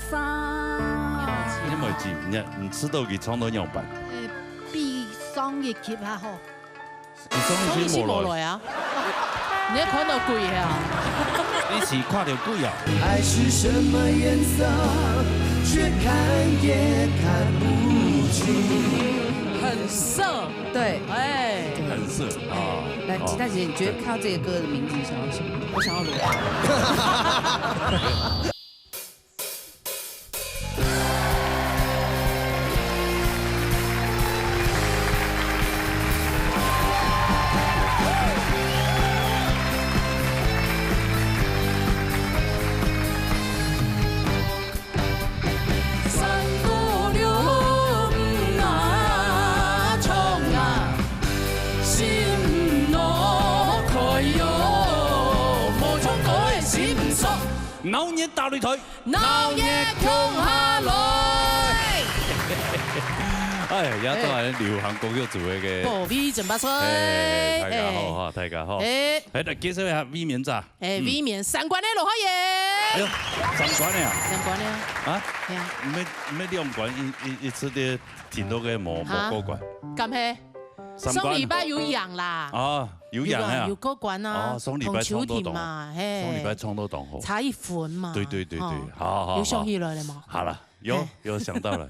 生。因為字唔知道佢創到樣辦。悲傷嘅劇啊，嗬。所以先冇來啊！你看到鬼啊！你是看到鬼啊？愛是什麼顏色，卻看也看不清。很色，對，哎，很色啊！來，吉大姐，你覺得看到這個歌的名字想要什麼？我想要羅。鬧熱大擂台，鬧熱窮下來。哎，而家都係流行歌曲做嘅。波 V 盡百歲。大家好嚇，大家好。誒，嚟介紹一下 V 面咋？V 面三關嘅羅開爺。哎呦，三關嘅啊？三關嘅啊？係啊。咩兩關？一次啲填到嘅冇過關。咁係。上禮拜有養啦。哦，有養啊。有過關啊。哦，上禮拜唱到嘛，上禮拜唱到檔好。差一款嘛。對，好。有想起來了嗎？好了，有想到了。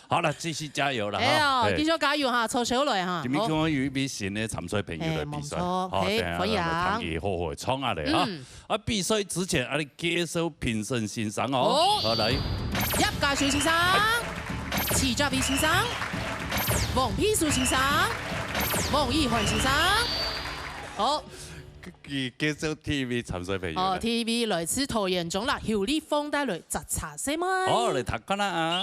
好了，繼續加油了。哎呀，繼續加油嚇，湊手來嚇。今日我有一筆新嘅參賽朋友來比賽，好，可以。談佢好好唱下嚟嚇。啊，比賽之前，我哋介紹評審先生哦。好嚟，葉家俊先生、齊家偉先生、黃丕書先生、黃義漢先生。好。介紹 TV 參賽朋友。哦 ，TV 來自桃園中啦，後嚟放低來摘茶色咪。好，嚟睇下啦啊！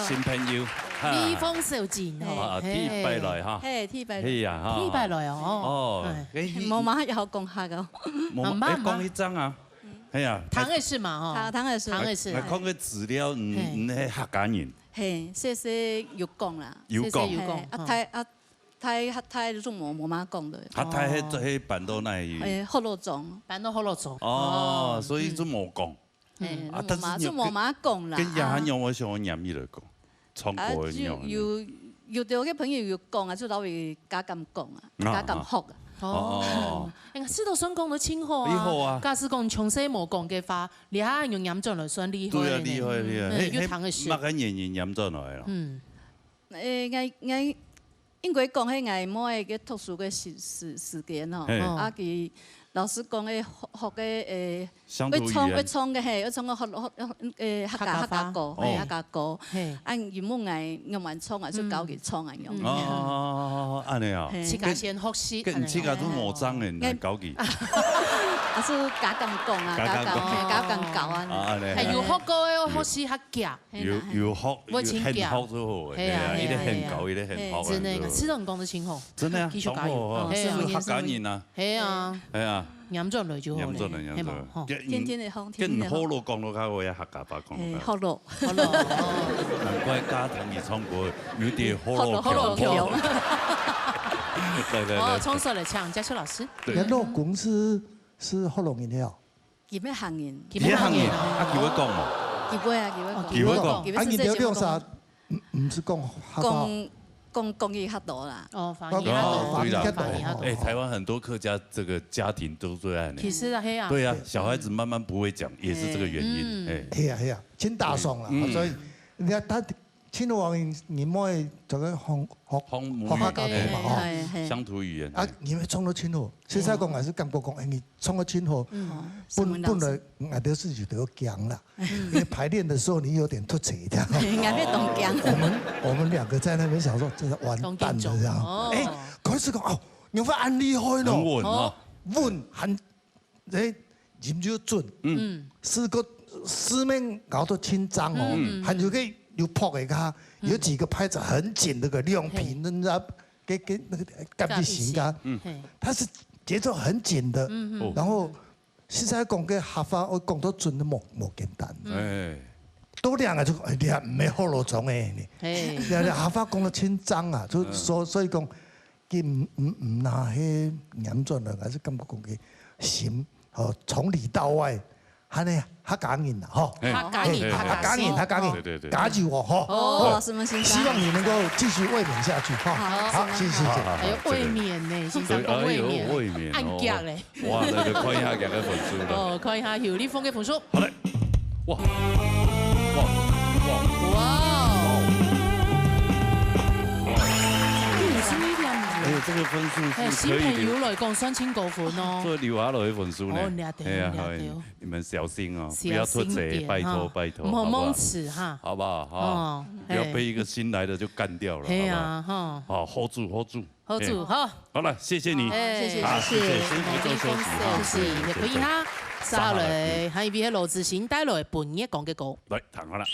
新朋友，呢封少見天拜來嚇，天拜來，天拜來哦。冇馬有講下噶，冇講一張啊，係啊，唐嘅事嘛，唐嘅事，唐嘅事。我講嘅資料唔係客家人，係些有講啦，有講，太中冇馬講的，太係辦到那裡，福樂種，辦到福樂種，哦，所以就冇講，但是冇馬講啦，跟亞漢人我想我念伊來講。唱歌嘅樣，遇到嘅朋友又講啊，就老會假咁講啊，假咁學啊。哦，你看師徒孫講都清好啊。你好啊。假使講從細冇講嘅話，你下用嚴重嚟算厲害對啊，呢。厲害厲害，要談嘅事。乜緊演員飲咗來咯。我應該講係我某嘅特殊嘅時間吼，啊佢老師講嘅學嘅會創嘅係，會創嘅學客家歌，係客家歌。按原本我還創啊，就搞佢創啊樣。哦，安尼啊。自家先學習。跟自家都冇爭嘅，搞佢。啊，是假咁講啊，假咁搞啊。係要學過嘅，學習客家。要學很好都好嘅，係啊，呢啲很搞，呢啲很好。真嘅，師徒講得清好。真係啊，繼續加油。係客家人啊。係啊。係啊。飲咗嚟就好飲咗嚟，飲咗。天天嚟學，跟好路講到較會客家話講。學路，學路。難怪家庭而創過有啲好路橋。哦，從實嚟唱，嘉秋老師。聯絡公司是學龍人了。佢咩行業？佢咩行業？啊，佢會講嘛？佢會啊，佢會講。佢會講。啊，你了解啥？唔是講客家。公益較多啦。哦，方言較多。哎，台灣很多客家這個家庭都這樣。其實啊，係啊。對啊，小孩子慢慢不會講，也是這個原因。哎，係啊係啊，真大爽啦！所以你睇他青島話你妹就個學客家話嘛，鄉土語言。啊，你咪創到青島，實際講還是感覺講，你創到青島，本來我哋自己都講啦，因為排練的時候你有點突兀一點。我們兩個在那邊想說，真係完蛋了，這樣。哎，開始講哦，你會很厲害咯，穩啊，穩，很誒，飲酒準，四個四面搞到清張哦，還有個。有撲嘅卡，有幾個拍子很緊那個亮屏，人家給那個感覺型噶，它是節奏很緊的，然後實在講嘅客話，我講到準都冇簡單，多兩個就你係唔係好老種嘅，你客話講到清張啊，所以講佢唔拿係嚴重的，還是感覺講嘅心，哦，從裡到外。係呢，客家人啊，嗬，客家人，對，加住我，嗬。哦，什麼先生？希望你能夠繼續衛冕下去，哈。好，謝謝。還有衛冕呢，先生講衛冕，按腳咧。哇，你哋看一下佢嘅分數啦。哦，看一下姚立峰嘅分數。好嘞，哇。哎，這個分數是新朋友來講算清高分哦。做留下來嘅分數呢？對，你們小心哦，不要脫節，拜託拜託，唔好妄詞哈，好不好？哈，不要被一個新來的就幹掉了，係啊，哈，好 hold 住，好。好了，謝謝你，謝謝，辛苦做休息，是，也可以哈，沙來，喺邊喺羅志祥帶來半夜講嘅歌，來，彈下啦。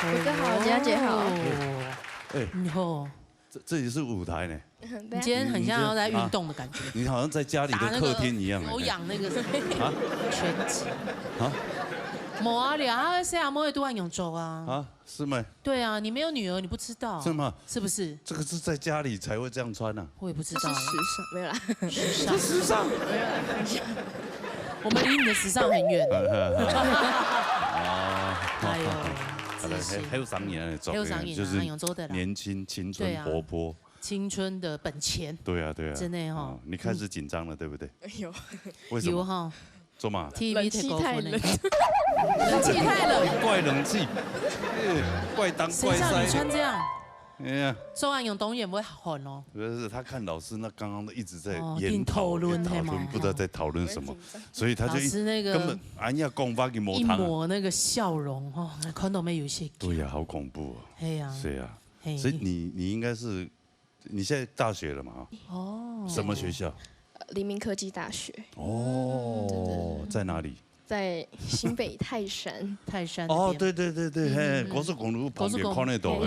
大家好，佳姐好。哎，你好，这里是舞台呢。你今天很像要在运动的感觉，你好像在家里的客厅一样。有氧那个啊，拳击啊。冇啊，俩谁啊？冇会都按永州啊？啊，是吗？对啊，你没有女儿，你不知道。是吗？是不是？这个是在家里才会这样穿啊。我也不知道。是时尚，没有啦。时尚，时尚。没有啦。我们离你的时尚很远。啊，哎呦，还有3年，还有3年，就是永州的啦，年轻、青春、活泼，青春的本钱。对啊，对啊，真的哈。你开始紧张了，对不对？有。为什么？有哈。做嘛 ？TV 太高分了。冷气太冷。怪冷气，怪当怪塞。谁让你穿这样？哎呀，周安勇董演不会喊哦。不是，他看老师那刚刚一直在讨论，不知道在讨论什么，所以他就根本俺要讲法给抹一抹那个笑容哦，看到没有一些。对呀，好恐怖啊！哎呀，是呀，所以你应该是你现在大学了嘛？哦，什么学校？黎明科技大学。哦，在哪里？在新北泰山。泰山。哦，对，高速公路旁边看那朵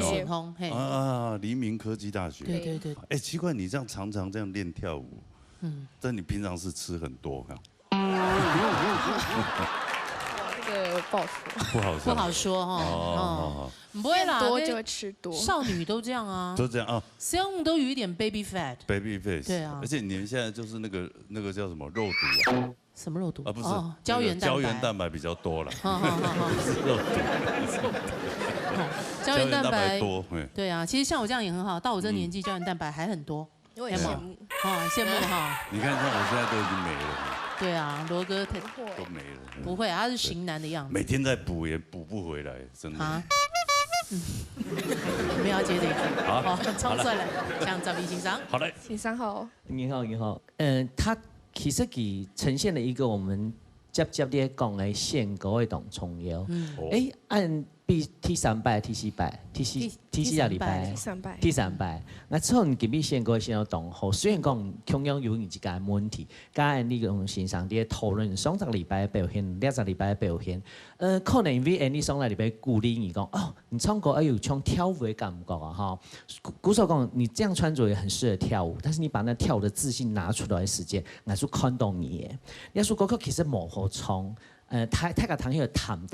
哦。黎明科技大学。对。哎，奇怪，你这样常常这样练跳舞，但你平常是吃很多，看。这个不好说。不好说哈。哦。不会啦，多就会吃多。少女都这样啊。都这样啊。实际上都有一点 baby fat。baby face。对啊。而且你们现在就是那个叫什么肉毒啊？什么肉毒啊？不是，胶原蛋白比较多了。好。是肉毒。胶原蛋白多。对啊，其实像我这样也很好，到我这年纪胶原蛋白还很多。我也羡慕。羡慕哈。你看，像我现在都已经没了。对啊，罗哥都没了。不会，他是型男的样子。每天在补也补不回来，真的。啊。没有要接这一句。好，冲出来，向赵丽欣赏。好嘞。欣赏好。你好。它其实呈现了一个我们接啲講嘅獻歌嘅當重要。按T3拜、T4拜、T4禮拜、T3拜。我從今日獻歌先有同好，雖然講同樣有一個問題，加呢個線上啲討論上個禮拜表現、2個禮拜表現，可能因為你上個禮拜鼓勵你講，哦，你唱歌要有唱跳舞嘅感覺啊，哈。鼓手講你這樣穿着也很適合跳舞，但是你把那跳舞的自信拿出來的時間，我就看到你嘅。你說歌曲其實冇好唱，太個堂有談，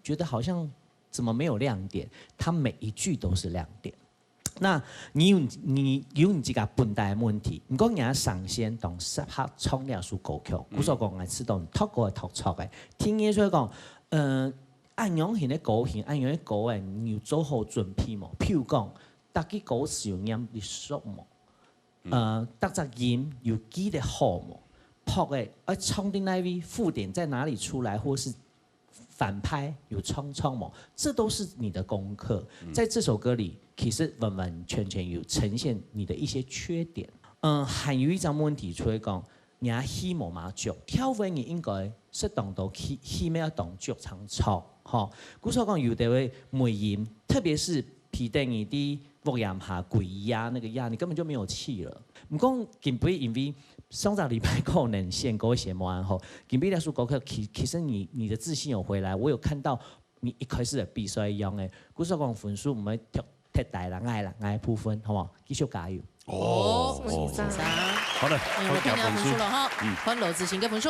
覺得好像。怎麼沒有亮點？它每一句都是亮點。那你有你自己本帶問題，唔講人家上線當適合唱兩首歌曲，古所講係知道讀過係讀錯嘅。聽嘢所以講，按樣型嘅歌型，按樣嘅歌誒，你要做好準備冇？譬如講，搭啲歌詞要念啲熟冇？搭隻音要記得好冇？撲誒，唱的那位附點在哪裡出來，或是？反拍有唱嘛，這都是你的功課。在這首歌裡，其實完完全全有呈現你的一些缺點。還有一張問題出來講，你戲冇嘛足，跳舞你應該適當到戲咩動作唱錯，嗬。古所講有啲會梅音，特別是皮定你啲錄音下鬼壓那個壓，你根本就沒有氣了。唔講根本因為。上個禮拜可能獻歌寫冇安好，今日那首歌曲其實你的自信有回來，我有看到你一開始的比賽一樣嘅，古時講分數唔係踢大啦，嗌部分，好冇？繼續加油。好的，我看你分數了哈，看羅志祥嘅分數。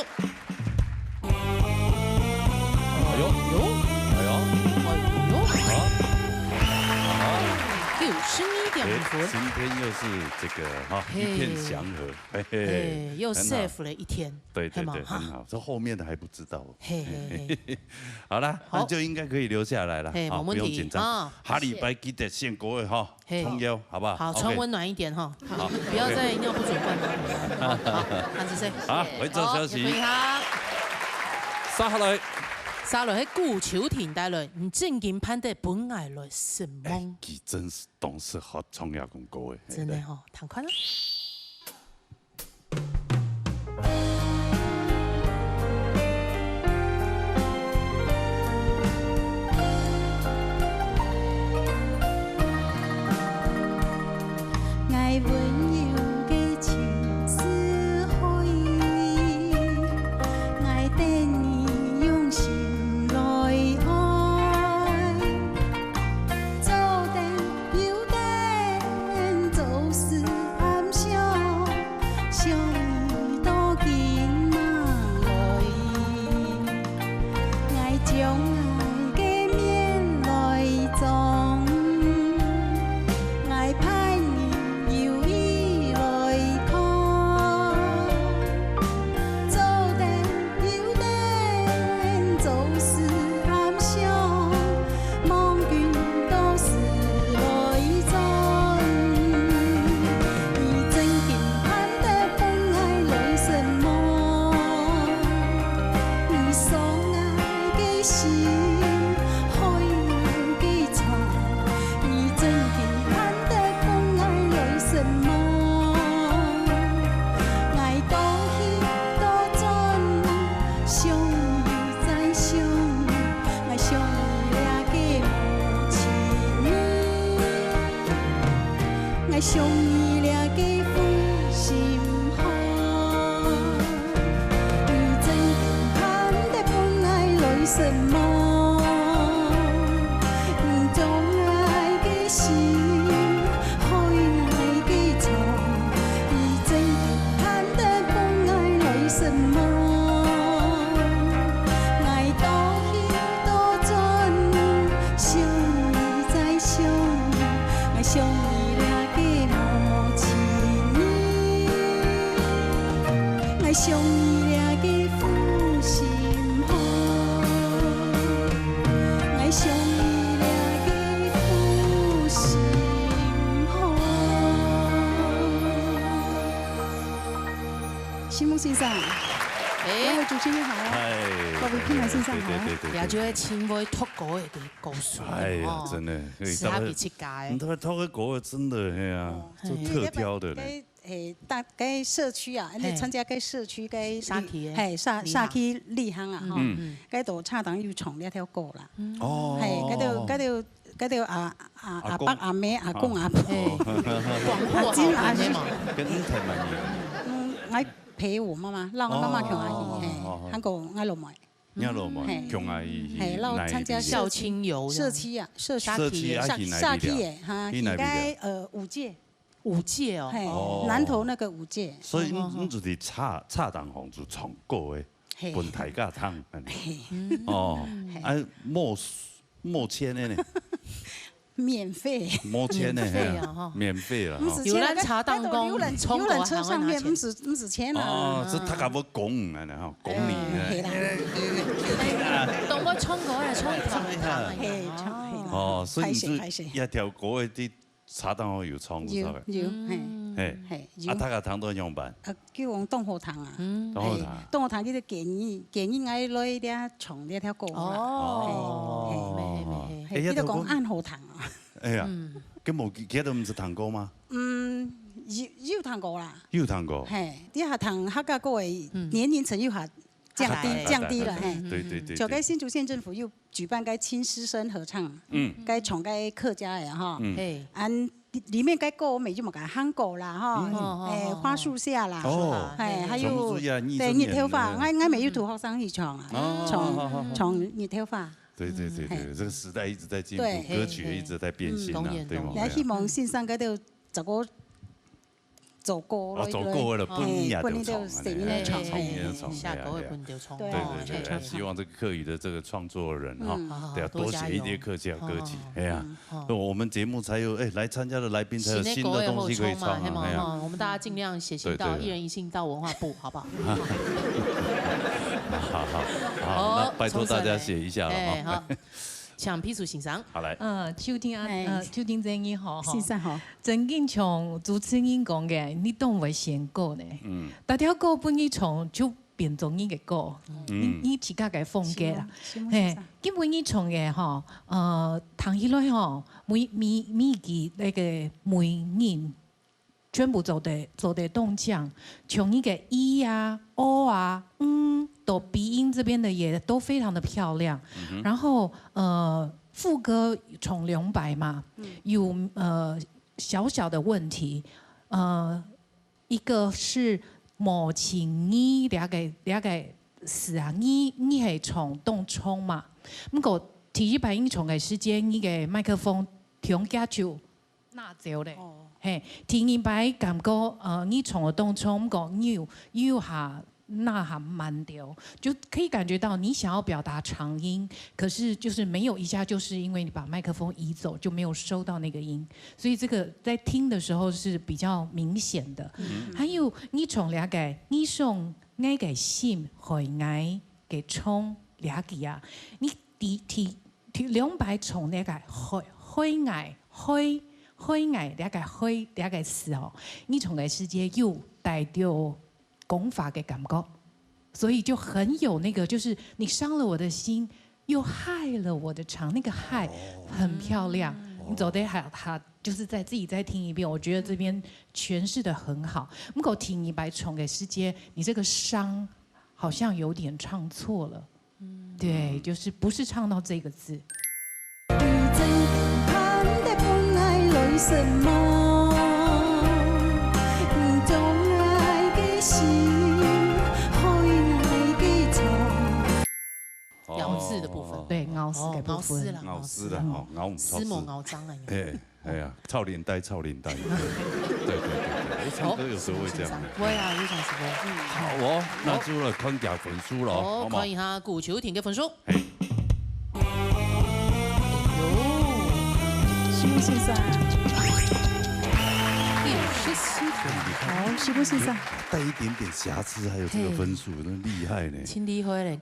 91.5分，今天又是这个哈一片祥和，又 safe 了一天，对，很好。这后面的还不知道。好了，那就应该可以留下来了，好，不用紧张。下禮拜記得獻歌哈，重要，好不好？好，穿溫暖一點哈，好，不要再尿不准灌了。好，看子誰？好，回做消息。沙落喺顧秋婷帶來，唔正經攀得本愛來什麼？佢真是懂事好重要咁歌誒，真係吼，彈寬啦。愛溫柔嘅情絲海，愛等你用心來愛。将爱的面来装，爱盼你有意来看，做得有得做事暗想，望君都是来装。你真经盼得本爱来什么？你所爱的心，海洋的床，你真经盼得本爱来什么？爱多喜多转，相遇再相遇，爱相遇俩个无情意，爱相遇俩个负心汉。你真经盼得本爱来什么？你总爱的心，海爱的床，你真经盼得本爱来什么？爱多喜多转，相遇再相遇，爱相遇俩个无情意，爱相遇俩个负心汉，爱相遇俩个负心汉。心目欣赏，两位主持人好，各位听众欣赏好。也就係前輩托歌嘅歌手，哎呀，真的，是他比出家你他那歌真的，哎呀，就特挑的嘞。大概社区啊，你参加个社區嘅沙區嘅係沙區立行啊，吼，嗰度差黨要唱呢條歌啦，哦，係嗰度阿伯阿妹阿公阿婆，廣府阿姐嘛，跟台灣人，我陪我媽媽，讓我媽媽強阿姨，係，韓國我老妹，你老妹強阿姨，係，撈參加校青遊社區啊，社區沙區嘅嚇，應該五屆哦，南投那個五屆，所以你就是差檔行就唱歌的，本台家湯，哦，啊冇錢的呢，免費，冇錢的，免費啦，有咱茶檔工，遊覽車上面唔是錢啊，哦，這他家要講啊，哈，講你，當我唱歌嚟唱糖，哦，所以你就一條歌啲。茶檔我有創作嘅，有係，啊，他個糖都用辦，叫我東河糖啊，東河糖呢啲建議嗌攞啲唱呢條歌哦，係呢度講暗河糖啊，哎呀，咁冇記得唔是糖歌嗎？有糖歌啦，有糖歌，係啲下糖客家歌嘅年齡層又下降低了，對，就該新竹縣政府又舉辦該親師生合唱，該唱該客家嘅哈，裡面該歌我們就冇講韓國啦哈，花樹下啦，還有對熱頭髮，我沒有同學生去唱啊，唱熱頭髮。對，這個時代一直在進步，歌曲一直在變新啊，對嗎？也希望線上嗰度就個。走過了，本年就唱，下個會本就唱。對，希望這個客語的這個創作人哈，對啊，多寫一啲客家歌曲，哎呀，我們節目才有來參加的來賓才有新的東西可以唱啊，我們大家盡量寫信到一人一信到文化部，好不好？好，那拜託大家寫一下了哈。像批數先生，好來，秋天正義好，先生好，曾經像主持人講嘅，你當為選歌呢？大條歌本意唱就變做你嘅歌，你自家嘅風格啦。基本你唱嘅嗬，彈起來嗬，每句那個每音全部做的動向，從你嘅一啊、哦啊、到鼻音這邊的也都非常的漂亮。然後副歌從兩百嘛，有小小的問題，一個是無情意兩個是啊，你係從動衝嘛，不過第一排你從嘅時間，你嘅麥克風調價就拿走咧。嘿，第二排感覺你從嘅動衝，不過你要下。呐喊慢调，就可以感觉到你想要表达长音，可是就是没有一下，就是因为你把麦克风移走，就没有收到那个音，所以这个在听的时候是比较明显的。还有你从了解，你从爱嘅心去爱嘅冲了解啊，你提两百从那个去爱了解词哦，你从个世界又带着功法嘅感觉，所以就很有那个，就是你伤了我的心，又害了我的肠，那个害很漂亮。你走得还他就是自己再听一遍，我觉得这边诠释得很好。不过听一百重嘅世界，你这个伤好像有点唱错了，对，就是不是唱到这个字。咬字的部分，对，咬字的部分，咬丝的哦，咬丝毛咬脏了。哎呀，操脸蛋，操脸蛋。对，唱歌有时候会这样。会啊，非常是会。好哦，那就来看下分数咯，好嘛？看一下古球亭嘅分数。西木先生，67分。好，西木先生。带一点点瑕疵，还有这个分数，真厉害呢。真厉害嘞！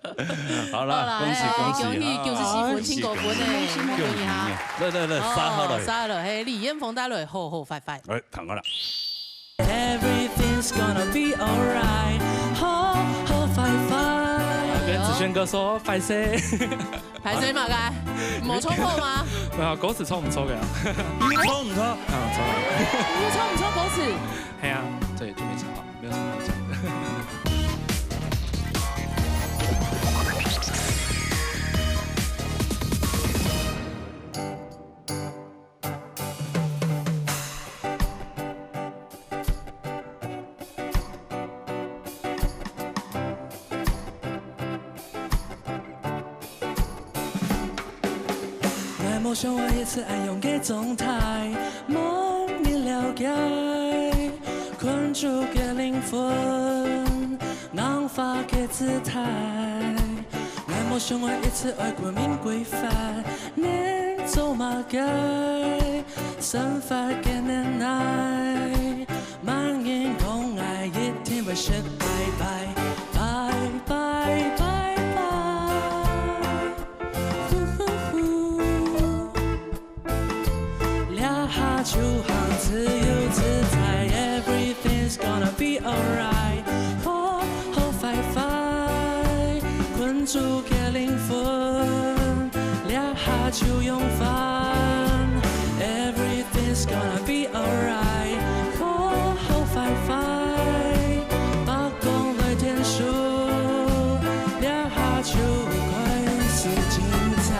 好了，恭喜94分，请高分嘞，恭喜哈！来，杀好了，杀了，嘿，李彦峰带来，好，快。哎，躺好了。Everything's gonna be alright， 好，跟子轩哥说拍谁？拍谁嘛？该，冇错破吗？没有，狗屎抽唔抽嘅？抽唔抽？啊，抽了。你抽唔抽狗屎？系啊，对，就没抽好，没有什么好讲的。我想我一次暗用嘅狀態，望你了解，困住嘅靈魂，硬化嘅姿態。我想我一次愛過面規範，你做馬街，生發嘅能耐，萬人共愛，一天會失敗。就好自由自在 ，Everything's gonna be alright。好快，困住嘅靈魂，兩下就用翻 ，Everything's gonna be alright。好快，把功來天數，兩下就快是精彩。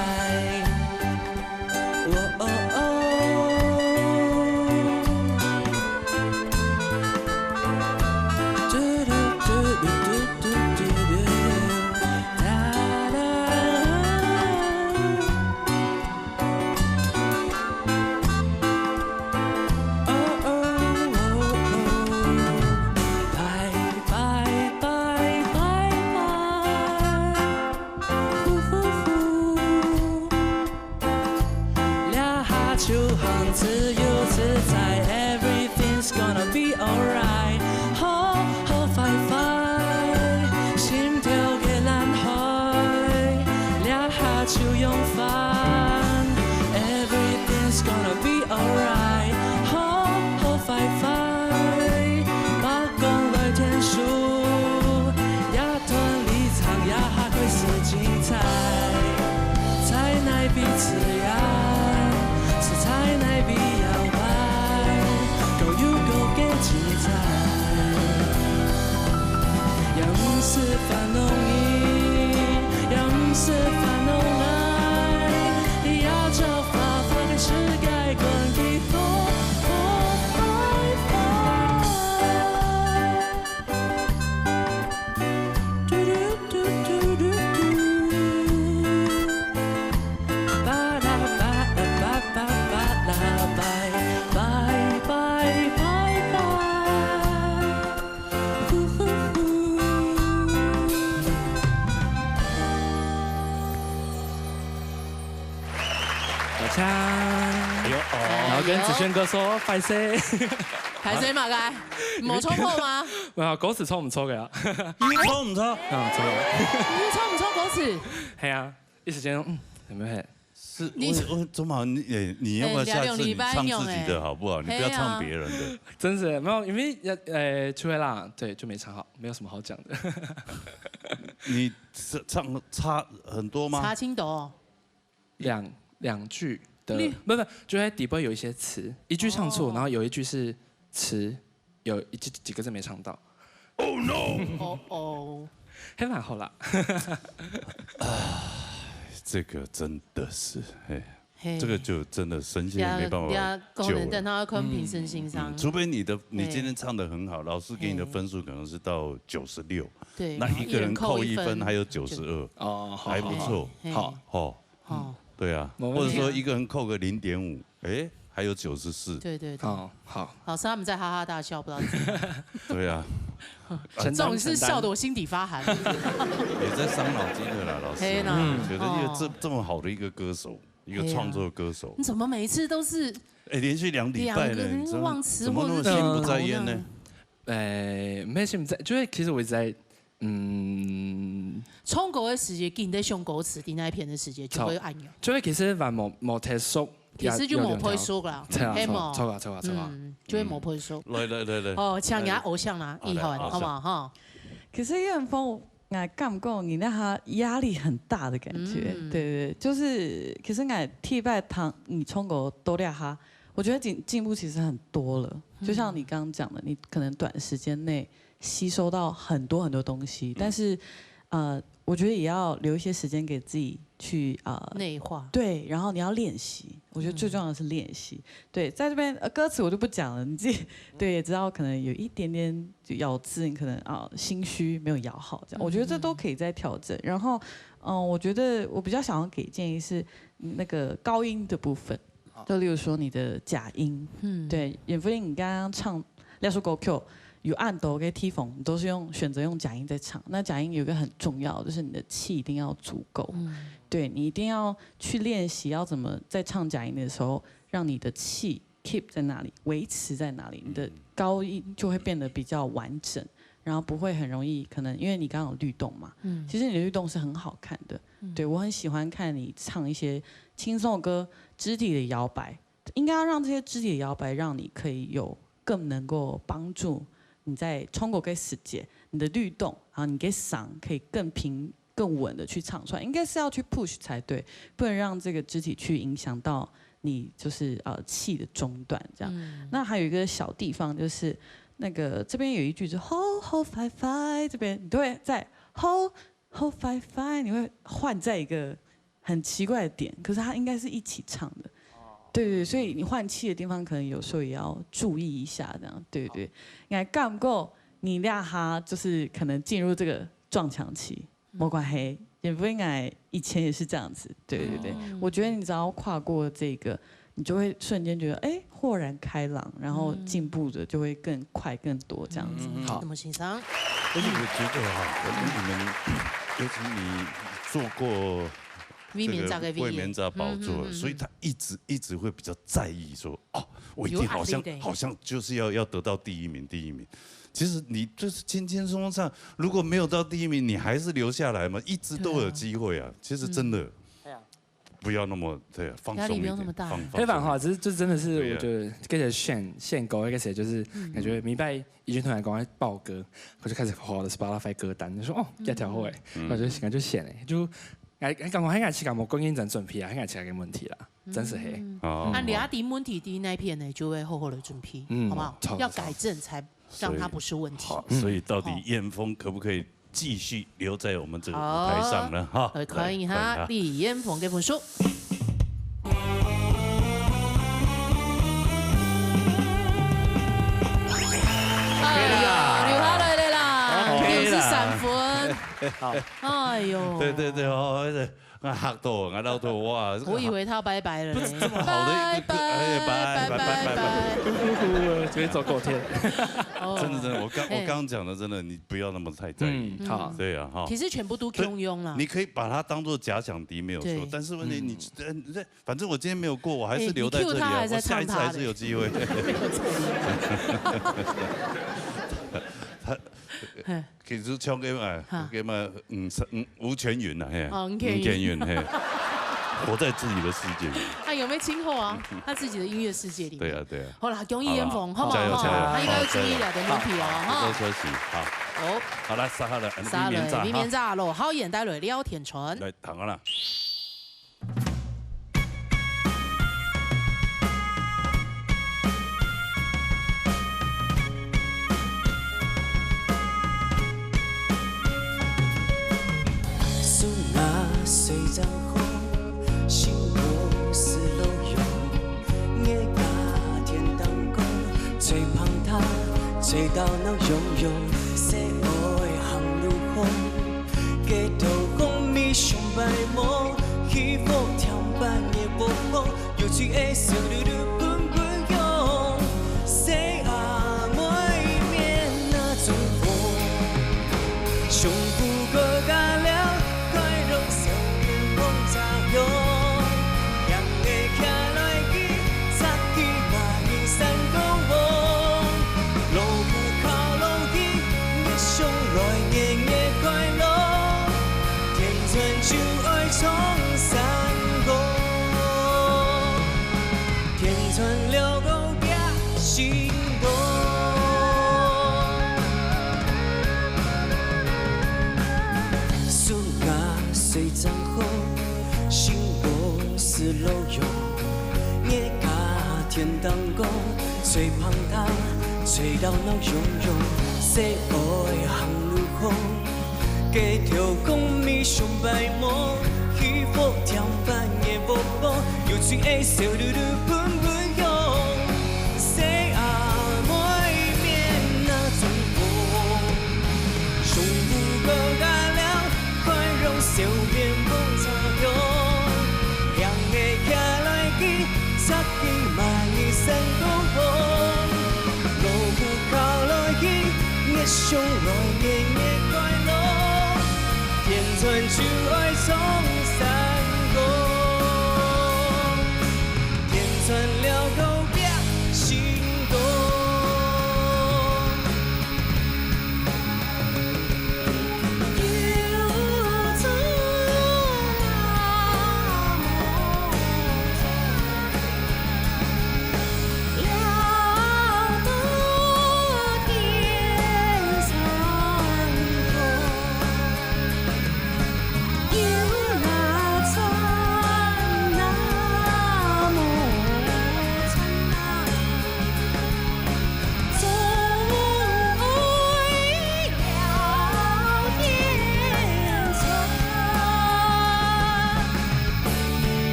手枪，然后跟子轩哥说拍谁？拍谁嘛该？冇冲破吗？没有，狗屎抽唔抽嘅啊？抽唔抽？啊，抽了。你抽唔抽狗屎？系啊，一时间有没有黑？是我周马，你要不要下次你唱自己的好不好？你不要唱别人的。真是没有，因为出来啦，对，就没唱好，没有什么好讲的。你唱差很多吗？差青斗。两句的，不，就在底部有一些词，一句唱错，然后有一句是词有几个字没唱到。Oh no！ 哦，还蛮好啦。这个真的是，这个就真的神仙也没办法救了。等他可能平生心伤。除非你今天唱得很好，老师给你的分数可能是到96，对，那一个人扣1分，还有92，哦，还不错，好，对啊，或者说一个人扣个0.5，还有94，对，好，老师他们在哈哈大笑，不知道怎么。对啊，这种是笑得我心底发寒。也在伤脑筋的啦，老师。觉得一个这么好的一个歌手，一个创作歌手，你怎么每一次都是连续2礼拜呢？忘词怎么那么心不在焉呢？没心不在，就是其实我一直在。唱歌的時節，見得上歌詞啲那一片的時節就會按鈕。就會其實話冇睇熟，其實就冇配熟啦，係冇，錯啊，就會冇配熟。來，哦，唱人偶像啦，以後好嘛哈。可是葉文峰，我感覺你那他壓力很大的感覺，對，就是其實我替拜堂你唱歌多了哈，我覺得進步其實很多了。就像你剛剛講的，你可能短時間內吸收到很多東西，但是我覺得也要留一些時間給自己去內化。對，然後你要練習，我覺得最重要的是練習。對，在這邊歌詞我就不講了，你自己對也知道可能有一點點咬字，你可能心虛沒有咬好，這樣，我覺得這都可以再調整。然後我覺得我比較想要給建議是那個高音的部分，就例如說你的假音，對，嚴福英你剛剛唱《廖叔狗 Q》。有按斗跟踢缝，都是选择用假音在唱。那假音有一个很重要，就是你的气一定要足够。对你一定要去练习，要怎么在唱假音的时候，让你的气 keep 在哪里，维持在哪里，你的高音就会变得比较完整，然后不会很容易可能因为你刚刚有律动嘛，其实你的律动是很好看的。对我很喜欢看你唱一些轻松的歌，肢体的摇摆，应该要让这些肢体的摇摆，让你可以有更能够帮助。你在唱歌嘅時節，你的律動，然後你嘅嗓可以更平、更穩的去唱出來，應該是要去 push 才對，不能讓這個肢體去影響到你就是氣的中斷這樣。那還有一個小地方就是那個這邊有一句是 ho ho fi fi， 這邊你都會在 ho ho fi fi， 你會換在一個很奇怪的點，可是它應該是一起唱的。对，所以你换气的地方可能有时候也要注意一下，这样对。你干不够，你俩哈就是可能进入这个撞墙期，没关系，也不应该以前也是这样子，对。我觉得你只要跨过这个，你就会瞬间觉得豁然开朗，然后进步的就会更快更多这样子。好，那么欣赏。而且我觉得哈，你们尤其你做过。卫冕杂宝座，所以他一直会比较在意说，我一定好像就是要得到第一名。其实你就是轻轻松松唱，如果没有到第一名，你还是留下来嘛，一直都有机会啊。其实真的，不要那么放松一点，压力不用那么大。黑板话，这真的是我觉得跟着献歌那个谁，就是感觉明白一群突然赶快报歌，我就开始滑的 Spotify 歌单，就说要调会，我就感觉显就。剛講喺牙齒感冒關鍵陣準備啊，喺牙齒嘅問題啦，真是係。按李阿迪問題第一那一片呢，就會厚厚的準備，好不好？要改正才讓它不是問題。好，所以到底彥峰可不可以繼續留在我們這個舞台上呢？哈，可以哈，李彥峰嘅分數。哎呀，留下來了啦，又是3分。好，哎呦，对，黑头啊，老头哇！我以为他要拜拜了嘞，这么好的一个，拜，直接走过天。真的，我刚刚讲的，真的，你不要那么太在意。好，对啊，哈。其实全部都庸庸了。你可以把它当做假想敌没有错，但是问题你反正我今天没有过，我还是留在这里啊，我下一次还是有机会。他其实唱给吴泉云呐，嘿，吴泉云嘿，活在自己的世界里。他有没有今后啊？他自己的音乐世界里。对啊，对啊。好了，公益烟风，好不好？加油加油！他应该要注意了的问题哦，哈。多休息，好。哦，好来，杀了，黎明炸咯，好演待会廖天纯。来，躺了。水涨红，心无是路用，夜加天当空，吹捧他，吹到闹涌涌，世爱行路风，街头讲咪上白梦，起伏跳板的波波，有趣的小绿绿滚滚涌，谁啊每面那种风，胸部高高了。水涨红，心无是路用，夜加天当光，吹捧他，吹到闹涌涌，世爱行路风，街头讲咪上白梦，起伏跳板的波波，有趣的小绿绿滚滚涌，谁啊每面那种风，胸部高高了，宽容笑面梦茶用，两个行来去，擦起万里山高峰，路不靠来去，热上来年年快乐，天船就爱冲山高，天船了后壁心动。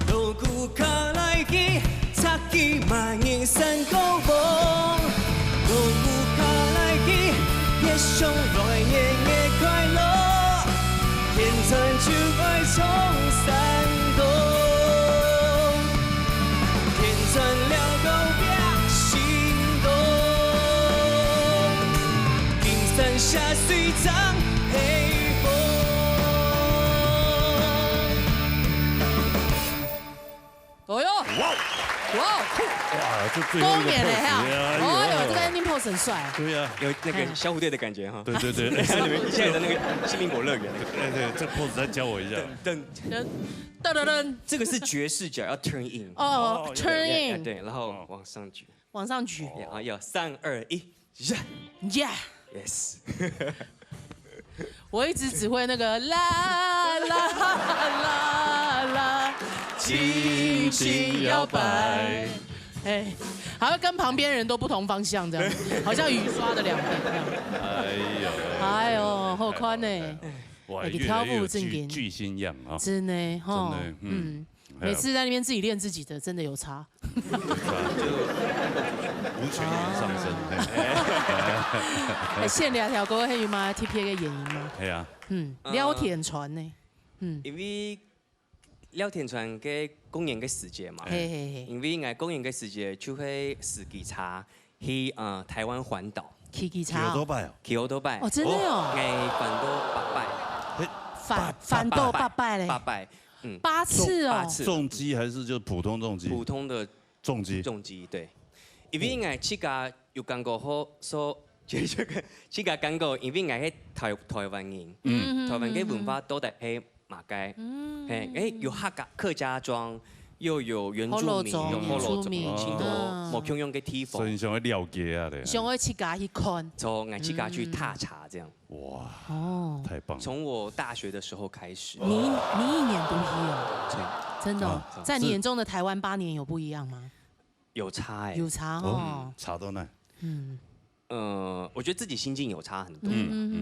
路古卡来去，擦起万年山高峰。路古卡来去，也上来年的快乐。天船就爱冲山高，天船了后壁心动。冰山下水涨黑风。哦哟！哇！这最后一个 pose 呀！哦哟，这个 ending pose 很帅。对呀，有那个小蝴蝶的感觉哈。对对对，像你们现在的那个新苹果乐园。对对，这 pose 再教我一下。噔，这个是爵士脚，要 turn in。哦 ，turn in。对，然后往上举。往上举。啊，要3、2、1， Yeah。Yes。我一直只会那个啦啦啦啦，轻轻摇摆。哎，还会跟旁边人都不同方向这样，好像雨刷的2边这样。哎呦，好宽呢！哇，越来越有巨星样啊！真的哈，每次在那边自己练自己的，真的有差。无权言上升。线两条歌黑吗 ？TPA 嘅演员吗？系啊。廖天传呢？因為廖天傳嘅公演嘅時節嘛，因為我公演嘅時節就會自己查去台灣環島。騎車。多拜哦。騎好多拜。哦，真的哦。我反斗8拜嘞。 8拜，8次哦。重機還是就普通重機？普通的重機對。因為我自家有感覺好說。這個自家感覺，因為我係台灣人，台灣嘅文化都係喺馬街，有客家莊，又有原住民，有火爐種，青島冇共用嘅地方。所以你想要了解啊？想要自家去看，從我自家去踏查這樣。哇，太棒！從我大學的時候開始。你1年讀哦？對，真的，在你眼中的台灣8年有不一樣嗎？有差哎，有差哦，差到哪？我覺得自己心境有差很多，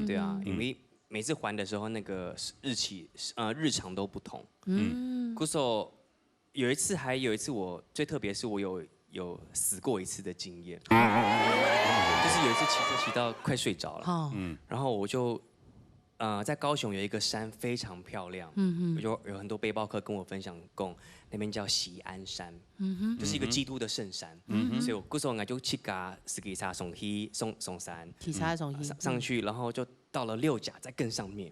對啊，因為每次還的時候，那個日常都不同。故說有一次我最特別是我有死過一次的經驗，就是有一次騎車騎到快睡着了，然後我就在高雄有一個山非常漂亮，我就有很多背包客跟我分享過，那邊叫錫安山，就是一個基督的聖山，所以我嗰時候我就去架司機車上山，上去，然後就到了6甲，再更上面，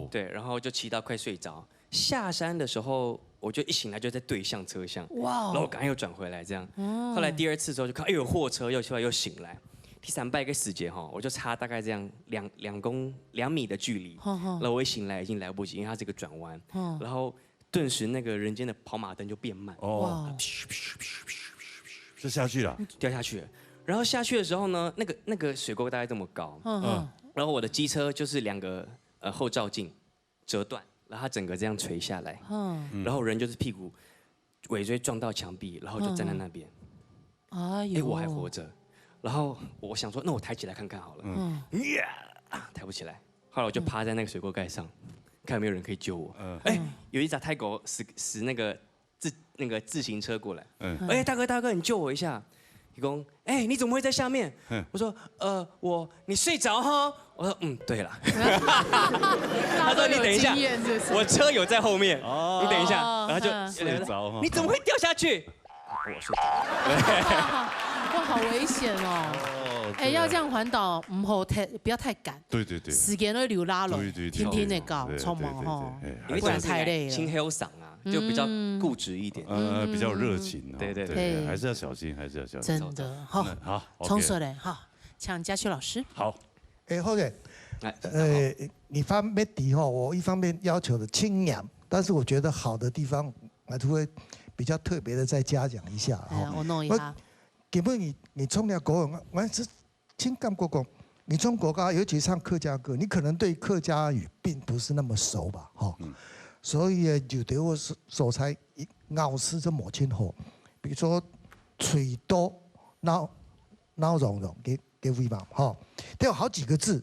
對，然後就騎到快睡着，下山的時候我就一醒來就在對向車廂，然後我趕快又轉回來這樣，後來第2次之後就看，哎有貨車又出來又醒來。第3拜一個時節哈，我就差大概這樣2米的距離，然後我一醒來已經來不及，因為它是一個轉彎，然後頓時那個人間的跑馬燈就變慢，就下去了，掉下去了。然後下去的時候呢，那個水溝大概這麼高，然後我的機車就是2個後照鏡折斷，然後它整個這樣垂下來，然後人就是屁股尾椎撞到牆壁，然後就站在那邊，哎我還活着。然後我想說，那我抬起來看看好了。抬不起來。後來我就趴在那個水溝蓋上，看有沒有人可以救我。有一隻泰國駛那個自行車過來。大哥，你救我一下。他說，你怎麼會在下面？我說，你睡着哈？我說，對了。他說，你等一下，我車有在後面，你等一下。然後就睡着。你怎麼會掉下去？我睡着。哇，好危險哦！要這樣環島，不要太趕。對。時間都留拉了，天天的搞，匆忙哈，不然太累了。青黑嗓啊，就比較固執一點，比較熱情。對，還是要小心，真的，好，重說嘞，好，請嘉秋老師。好，好嘅，你方面的哈，我一方面要求的清涼，但是我覺得好的地方，我就會比較特別的再嘉獎一下。我弄一下。基本你從了國語，我是聽感覺講，你從國家尤其唱客家歌，你可能對客家語並不是那麼熟吧，所以就對我所猜咬字就冇清好，比如說嘴多鬧融融嘅味道，都有好幾個字，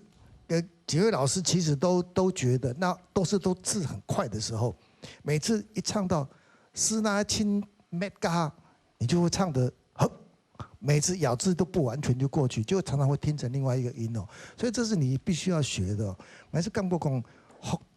幾位老師其實都覺得，那都字很快的時候，每次一唱到是那親咩家，你就會唱得。每次咬字都不完全就過去，就常常會聽成另外一個音哦，所以這是你必須要學的。還是感覺講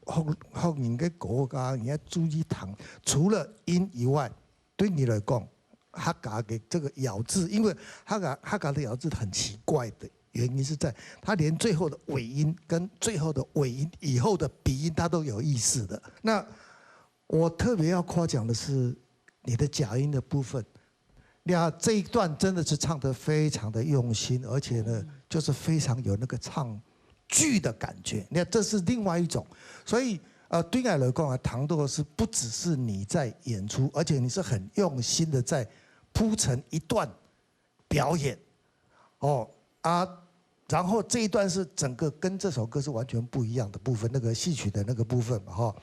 學人嘅國家，你要注意堂，除了音以外，對你來講，客家嘅這個咬字，因為客家的咬字很奇怪的原因是在，它連最後的尾音跟最後的尾音以後的鼻音，它都有意思的。那我特別要誇獎的是你的假音的部分。這一段真的是唱得非常的用心，而且呢，就是非常有那個唱劇的感覺。你看，這是另外一種。所以，對我來講啊，糖豆是不只是你在演出，而且你是很用心的在鋪陳一段表演，然後這一段是整個跟這首歌是完全不一樣的部分，那個戲曲的那個部分嘛，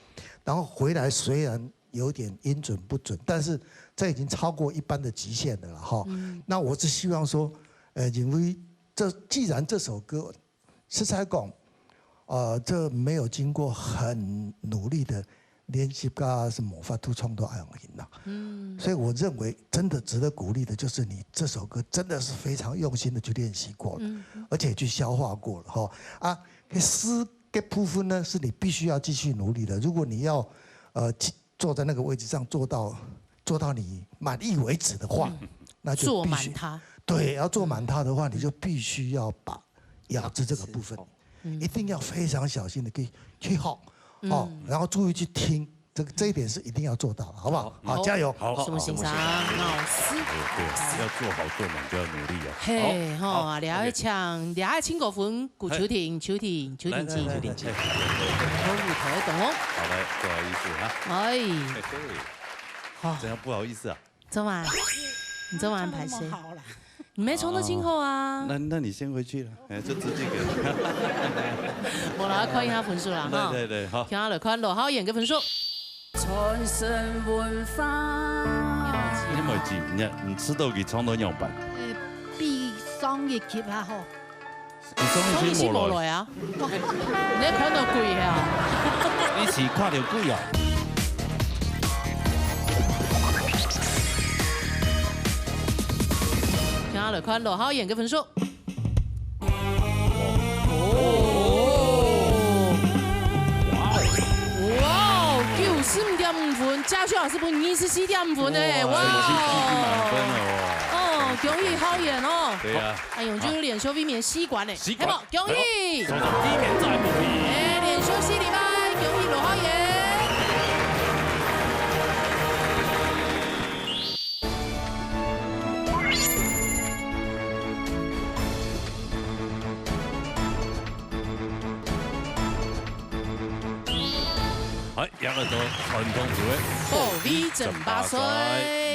然後回來雖然有點音準不準，但是這已經超過一般的極限的了哈。那我是希望說，因為既然這首歌是在講，這沒有經過很努力的练习噶是魔法突创作爱用音呐。所以我认为真的值得鼓励的就是你这首歌真的是非常用心的去练习过了，而且去消化过了哈。啊，诗的部分呢是你必须要继续努力的。如果你要坐在那个位置上做到你满意为止的话，那就做必须满它。对，要做满它的话，你就必须要把咬字这个部分，一定要非常小心的去học哦，然后注意去听，这一点是一定要做到的，好不好？好，加油！好，什么欣赏老师？对，要做好做满就要努力啊。嘿，吼，俩爱唱，俩爱请5分，鼓球停，球停，球停机，球停机，好舞台动。好来，不好意思啊。哎，好，这样不好意思啊。昨晚，你昨晚安排谁？你没冲到今后啊？那你先回去了，就直接给。我来看一下分数啦，哈。对，好。听下来看罗浩演嘅分数。传承文化。你咪知，你吃到佢創到樣辦？比雙日劇還好。你雙日冇來啊？你看到鬼啊？你是看到鬼啊？聽下來看羅浩演嘅分數。哇，95.5分，加權老師分24.5分誒，哇！哦，恭喜浩演哦。對啊。哎，用就連續避免吸管誒，係冇？恭喜！避免再不可以。誒，連續4禮拜，恭喜羅浩演。係一個做傳統會保利正八歲，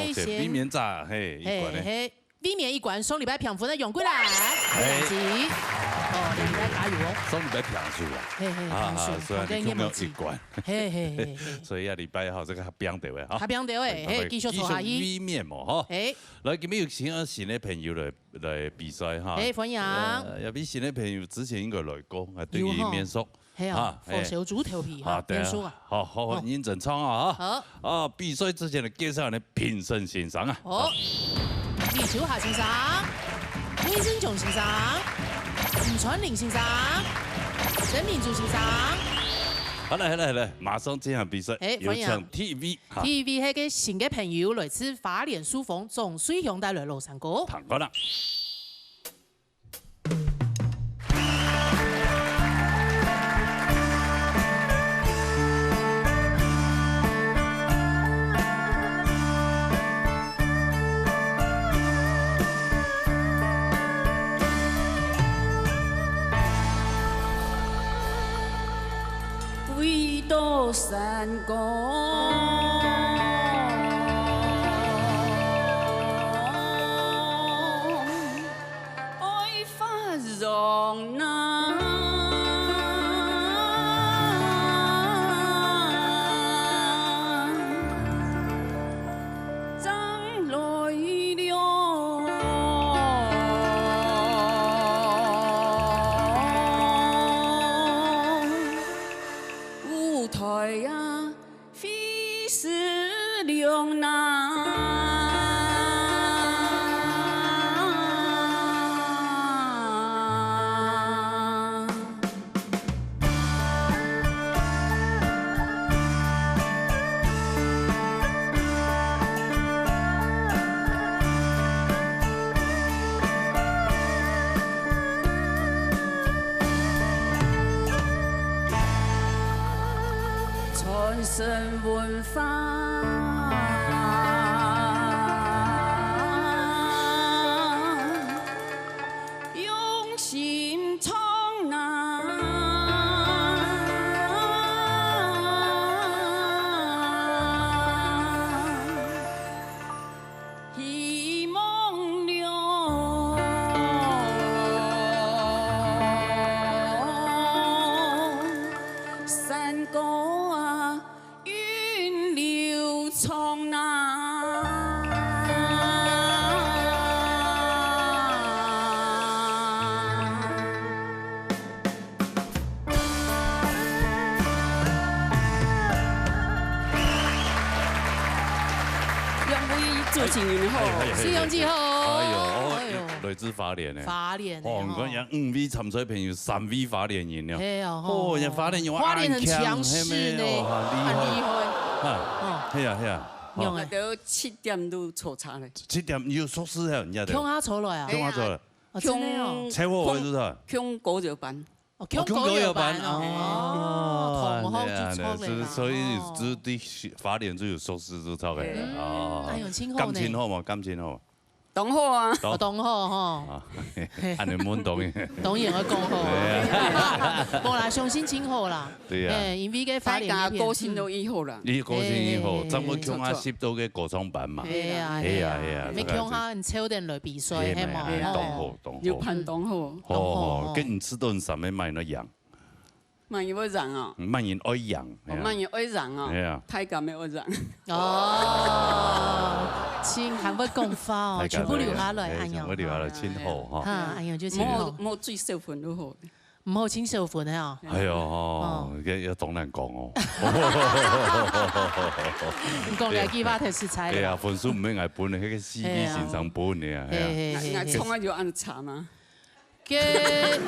目前避免咋嘿一關咧，避免一關，雙禮拜平分的用過來，哦，你來加油哦，雙禮拜平數啊，所以你沒有一關，嘿，所以啊禮拜好這個合標掉嘅哈，合標掉誒，嘿，繼續做下去，避免嘛哈，來今日有請啊新的朋友來比賽哈，歡迎，有啲新的朋友之前應該來過，係對於面熟。係啊，火燒豬頭皮哈，變數啊！好，認真唱啊！好啊！比賽之前嚟介紹你評審先生啊！好，李秋霞先生、魏正炯先生、吳傳麟先生、陳明珠先生。好嚟，馬上進行比賽。有請 TV。TV 係個新嘅朋友，來自花蓮樹峰總水鄉帶來羅山歌。唐哥啦。山歌，愛花容納，再來了，舞台呀，非是兩難。傳承文化，用心唱啊，希望了，山歌啊。雲流長啊，情人好，使用之后，哎呦，雷之法莲呢？法莲哦，我讲5味参水朋友3味法莲饮料。哎哦，哦，人法莲用法莲很强势呢，很厉害。啊，系啊系啊。用啊，到7点都抽查嘞。7点有寿司还有人家的。恐下抽来啊？恐下抽了。真的哦。车祸是吧？恐狗肉班。恐狗肉班哦。同好就抽嘞。所以只对法莲只有寿司就抽嘅。哦。哎呦，亲好呢。感情好嘛？感情好。同好啊，同好吼，安尼muốn同嘅，同样嘅讲好，无啦，相信亲好啦，对啊，因为个法大家个性都以好啦，你个性以好，怎么强下吸到嘅歌唱班嘛？係啊，你強下抽點來比賽，係嘛？同好，要判同好，哦，跟你吃頓什麼賣那樣？慢要讓啊，慢人愛養，慢人愛讓啊，係啊，太監要讓。哦，親還會講法哦，全部留下來，哎呀，全部留下來，親好嚇。啊，哎呀，就親好。冇最少份都好。唔好請少份啊！係哦，要當人講哦。講嚟幾把提食材。係啊，分數唔係捱本，係個司機先生本嘅啊。捱衝啊要按查嘛。嘅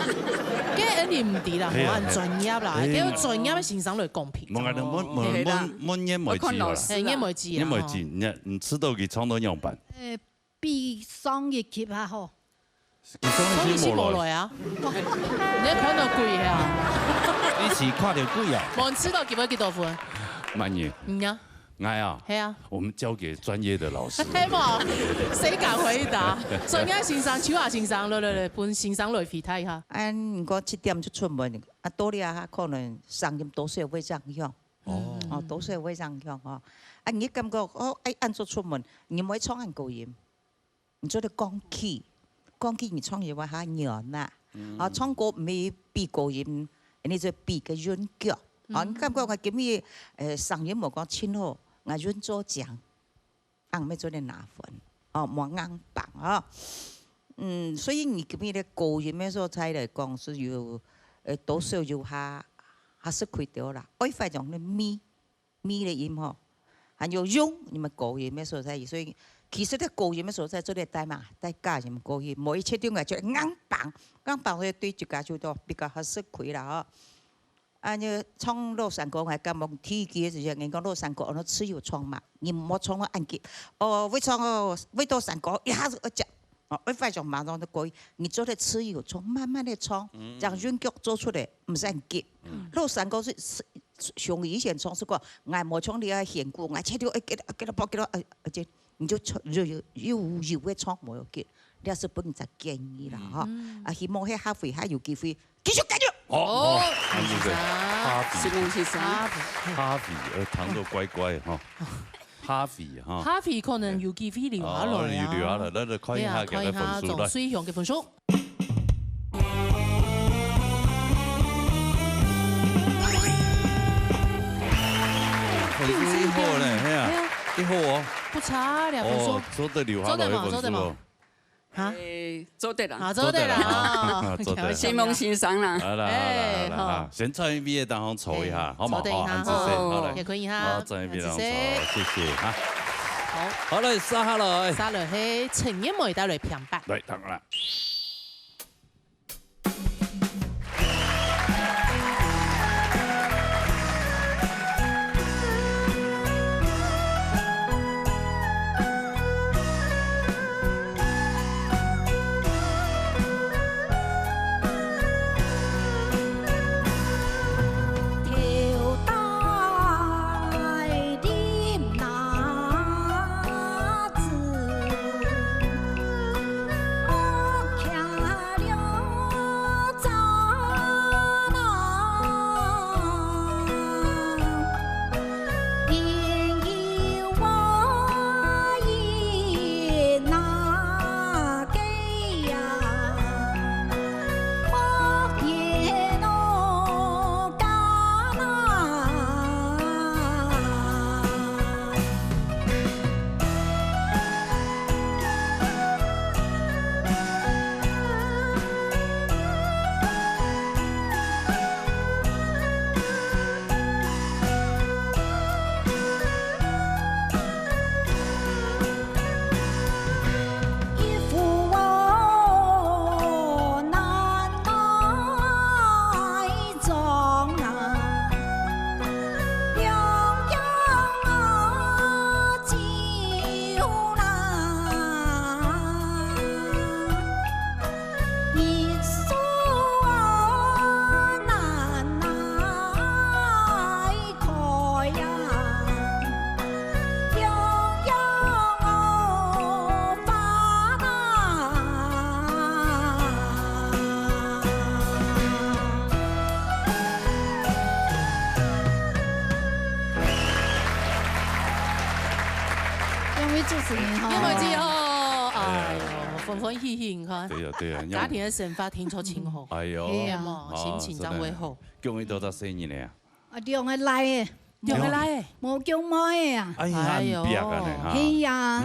你唔啲啦，冇按專業啦，叫專業嘅先生嚟公平。冇按冇煙梅子啦，煙梅子。煙梅子，你吃到佢創到樣辦？比商業級還好。商業級冇來啊！你看到貴啊！你是看到貴啊？冇吃到幾多分？滿意。啊。愛啊！係啊，我們交給專業的老師。係冇，誰敢回答？專業先生、秋華先生，來，本先生來回答一下。如果7點就出門，多啲啊，可能聲音都是會這樣。哦，都是會這樣哦。你感覺按做出門，你唔會唱很高音，你做啲降 key，你唱嘢話嚇軟啦。唱歌唔係比高音，你就比個韻腳。你感覺我今日聲音冇講清好。我潤做獎，硬咩做啲拿分，冇硬棒啊。所以你今日啲高音嘅所在嚟講是要多少要下識開掉啦。我發現啲咪嘅音嗬，還有用你咪高音嘅所在，所以其實啲高音嘅所在做啲帶嘛帶加你咪高音，冇一切啲我做硬棒去對住家就多比較識開啦嗬。你唱老山歌係咁樣聽嘅時候，人講老山歌我只有唱嘛，你唔好唱我按鍵。會唱會到山歌一下子一隻，會發現馬上就過。你做啲只有唱，慢慢地唱，將韻腳做出來，唔使按鍵。老山歌是像以前唱是講，我冇唱你係弦鼓，我切掉幾多包幾多，而且你就唱要嘅唱冇有鍵，你係本就建議啦嗬。希望喺下回還有機會繼續。哦，這個哈菲，糖都乖乖哈，哈菲哈，哈菲可能有機會留下來啊，留下來，那就看一下佢嘅分數啦。水向嘅分數。分數一號咧，係啊，一號哦，不差兩分數。哦，做得留下來嘅分數哦。嚇，做得啦，做得啦，希望先生啦。好啦，先唱一遍，等我搓一下，好嘛？好，安子先，好嚟，也可以哈。好，唱一遍，讓我搓，謝謝哈。好，好嚟，沙下來，沙來係陳一梅帶來平白。嚟，等啦。看是你哈。因为之后，哎呦，欢欢喜喜，你看。对呀对呀。家庭的生活听出清好。哎呦。心情真会好。恭喜多大生日呢？啊，用的来的。用的来的。无叫买的啊。哎呦。是呀。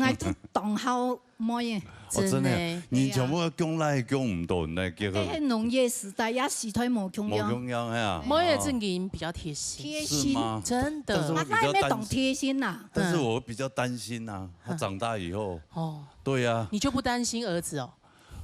爱同校买的。真的，你全部讲来讲唔到呢，结果。喺农业时代也时代无穷样。无穷样哎呀。买的正经比较贴心。贴心吗？真的。那也没懂贴心呐。但是我比较担心呐，他长大以后。哦。对呀。你就不担心儿子哦？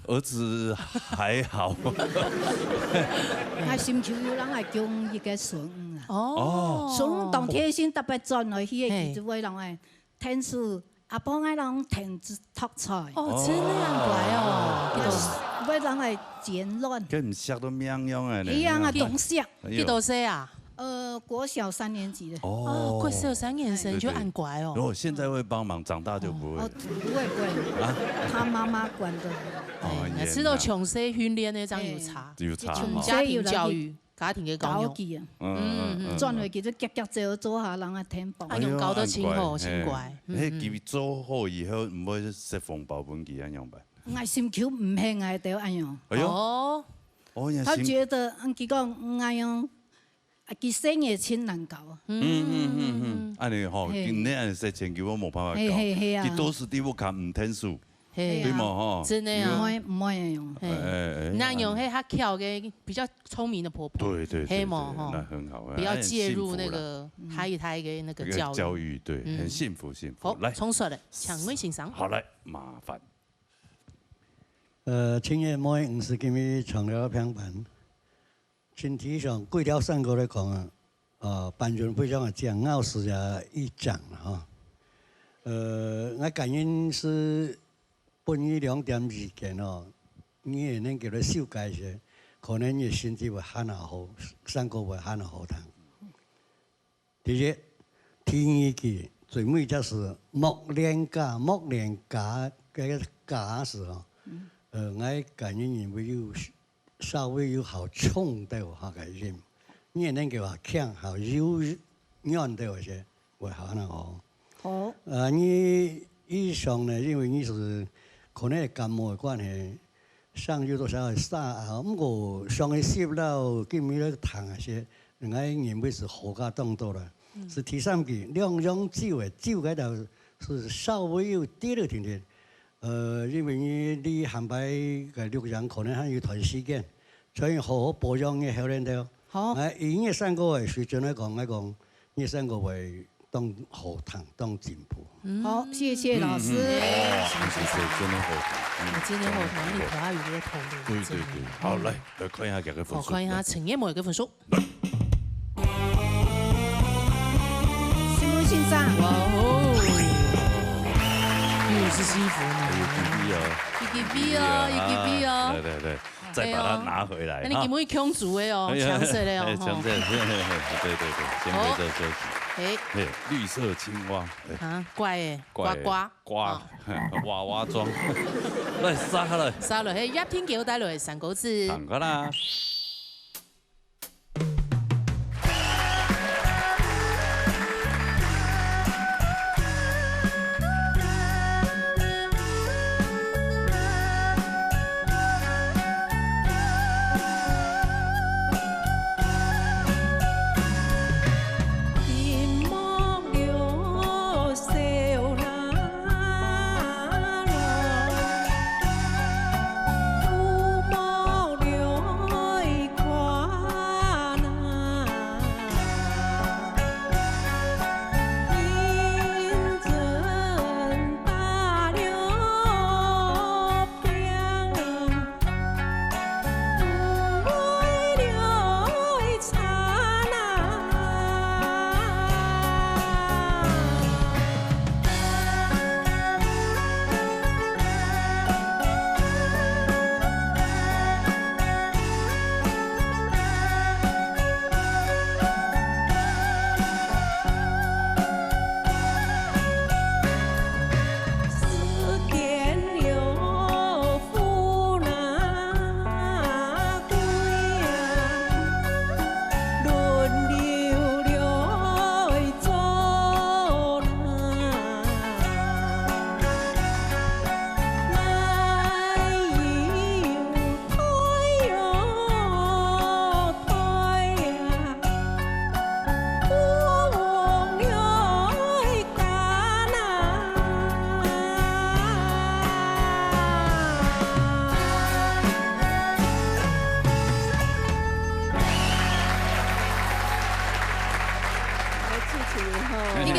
儿子还好。我心求有人来供一个孙啊。哦。孙懂贴心，特别转来去个记者会人诶，天数。阿婆爱人填读菜哦，真的样乖哦，要人来剪乱，佢唔识到命样啊！一样啊，懂识。几多岁啊？国小3年级的。哦，国小3年生就按乖哦。如果现在会帮忙，长大就不会。不会。啊，他妈妈管的。哦，知道从小训练那张有差。有差。家庭教育。家庭嘅教育，轉去其實夾做下人嘅聽報，用教得清好清乖。佢做好以後唔會釋放保本機一樣吧？我心求唔係我哋安樣。哦，他覺得佢講安樣，佢生嘢錢難搞。安尼吼，你安尼說錢叫我冇辦法搞，佢都是啲我看唔聽數。對嘛吼，真的啊，唔可以用。那用迄較巧嘅比較聰明的婆婆，對，那很好，不要介入那個下一胎嘅那個教育，對，很幸福。好，重說嘞，薔薇欣賞。好來，麻煩。青葉妹50斤米長了平板，身體上貴條三個來講啊，班主任非常的講，傲視也一講哈。我感恩是。本於2.2件哦，你也能叫佢修改些，可能你身體會很好，3個會很好聽。第一，第二句最尾就是木蓮架嘅架是哦，我感覺你會有稍微有好衝到下個音，你也能叫佢強好柔軟到些，會很好。好。你以上呢，因為你是。可能係感冒嘅關係，上咗多少係沙啊，不過上去攝到見面咧糖啊些，另外認為是好加當多啦。是第3句2種酒嘅酒嗰度是稍微有啲了點點，因為你行擺嘅路上可能還有段時間，所以好好保養嘅後邊度。好。以呢3個為水準嚟講，呢3個為當好談當進步。好，謝謝老師。謝，真的好談。今天好談，你可愛有啲投入。對，好來看一下佢嘅分數。我看一下陳葉梅嘅分數。薔薇欣賞。哇哦，又是西服呢。一 GB 對，再把它拿回來。你根本強做的哦，強勢的哦。強勢，對，先回這休息。綠色青蛙。啊，怪誒，呱，娃娃裝。來沙落，一天橋帶來3個字。行㗎啦。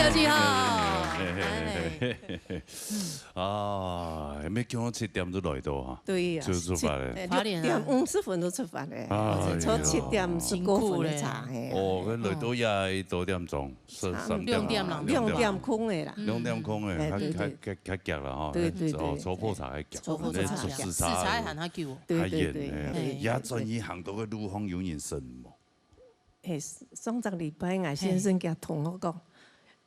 客气哈。啊，没叫我7点就来到哈。对呀，就出发嘞。 6點50分都出發咧，坐7點19分的茶。哦，佢來到也多點鐘，2點啦。2點空嘅啦。 2點空嘅，較夾啦哈。對對對。哦，搓破茶嘅夾。搓破茶夾。視茶係他叫。對對對。也轉移行到個路況有人生冇。上個禮拜艾先生佢同我講，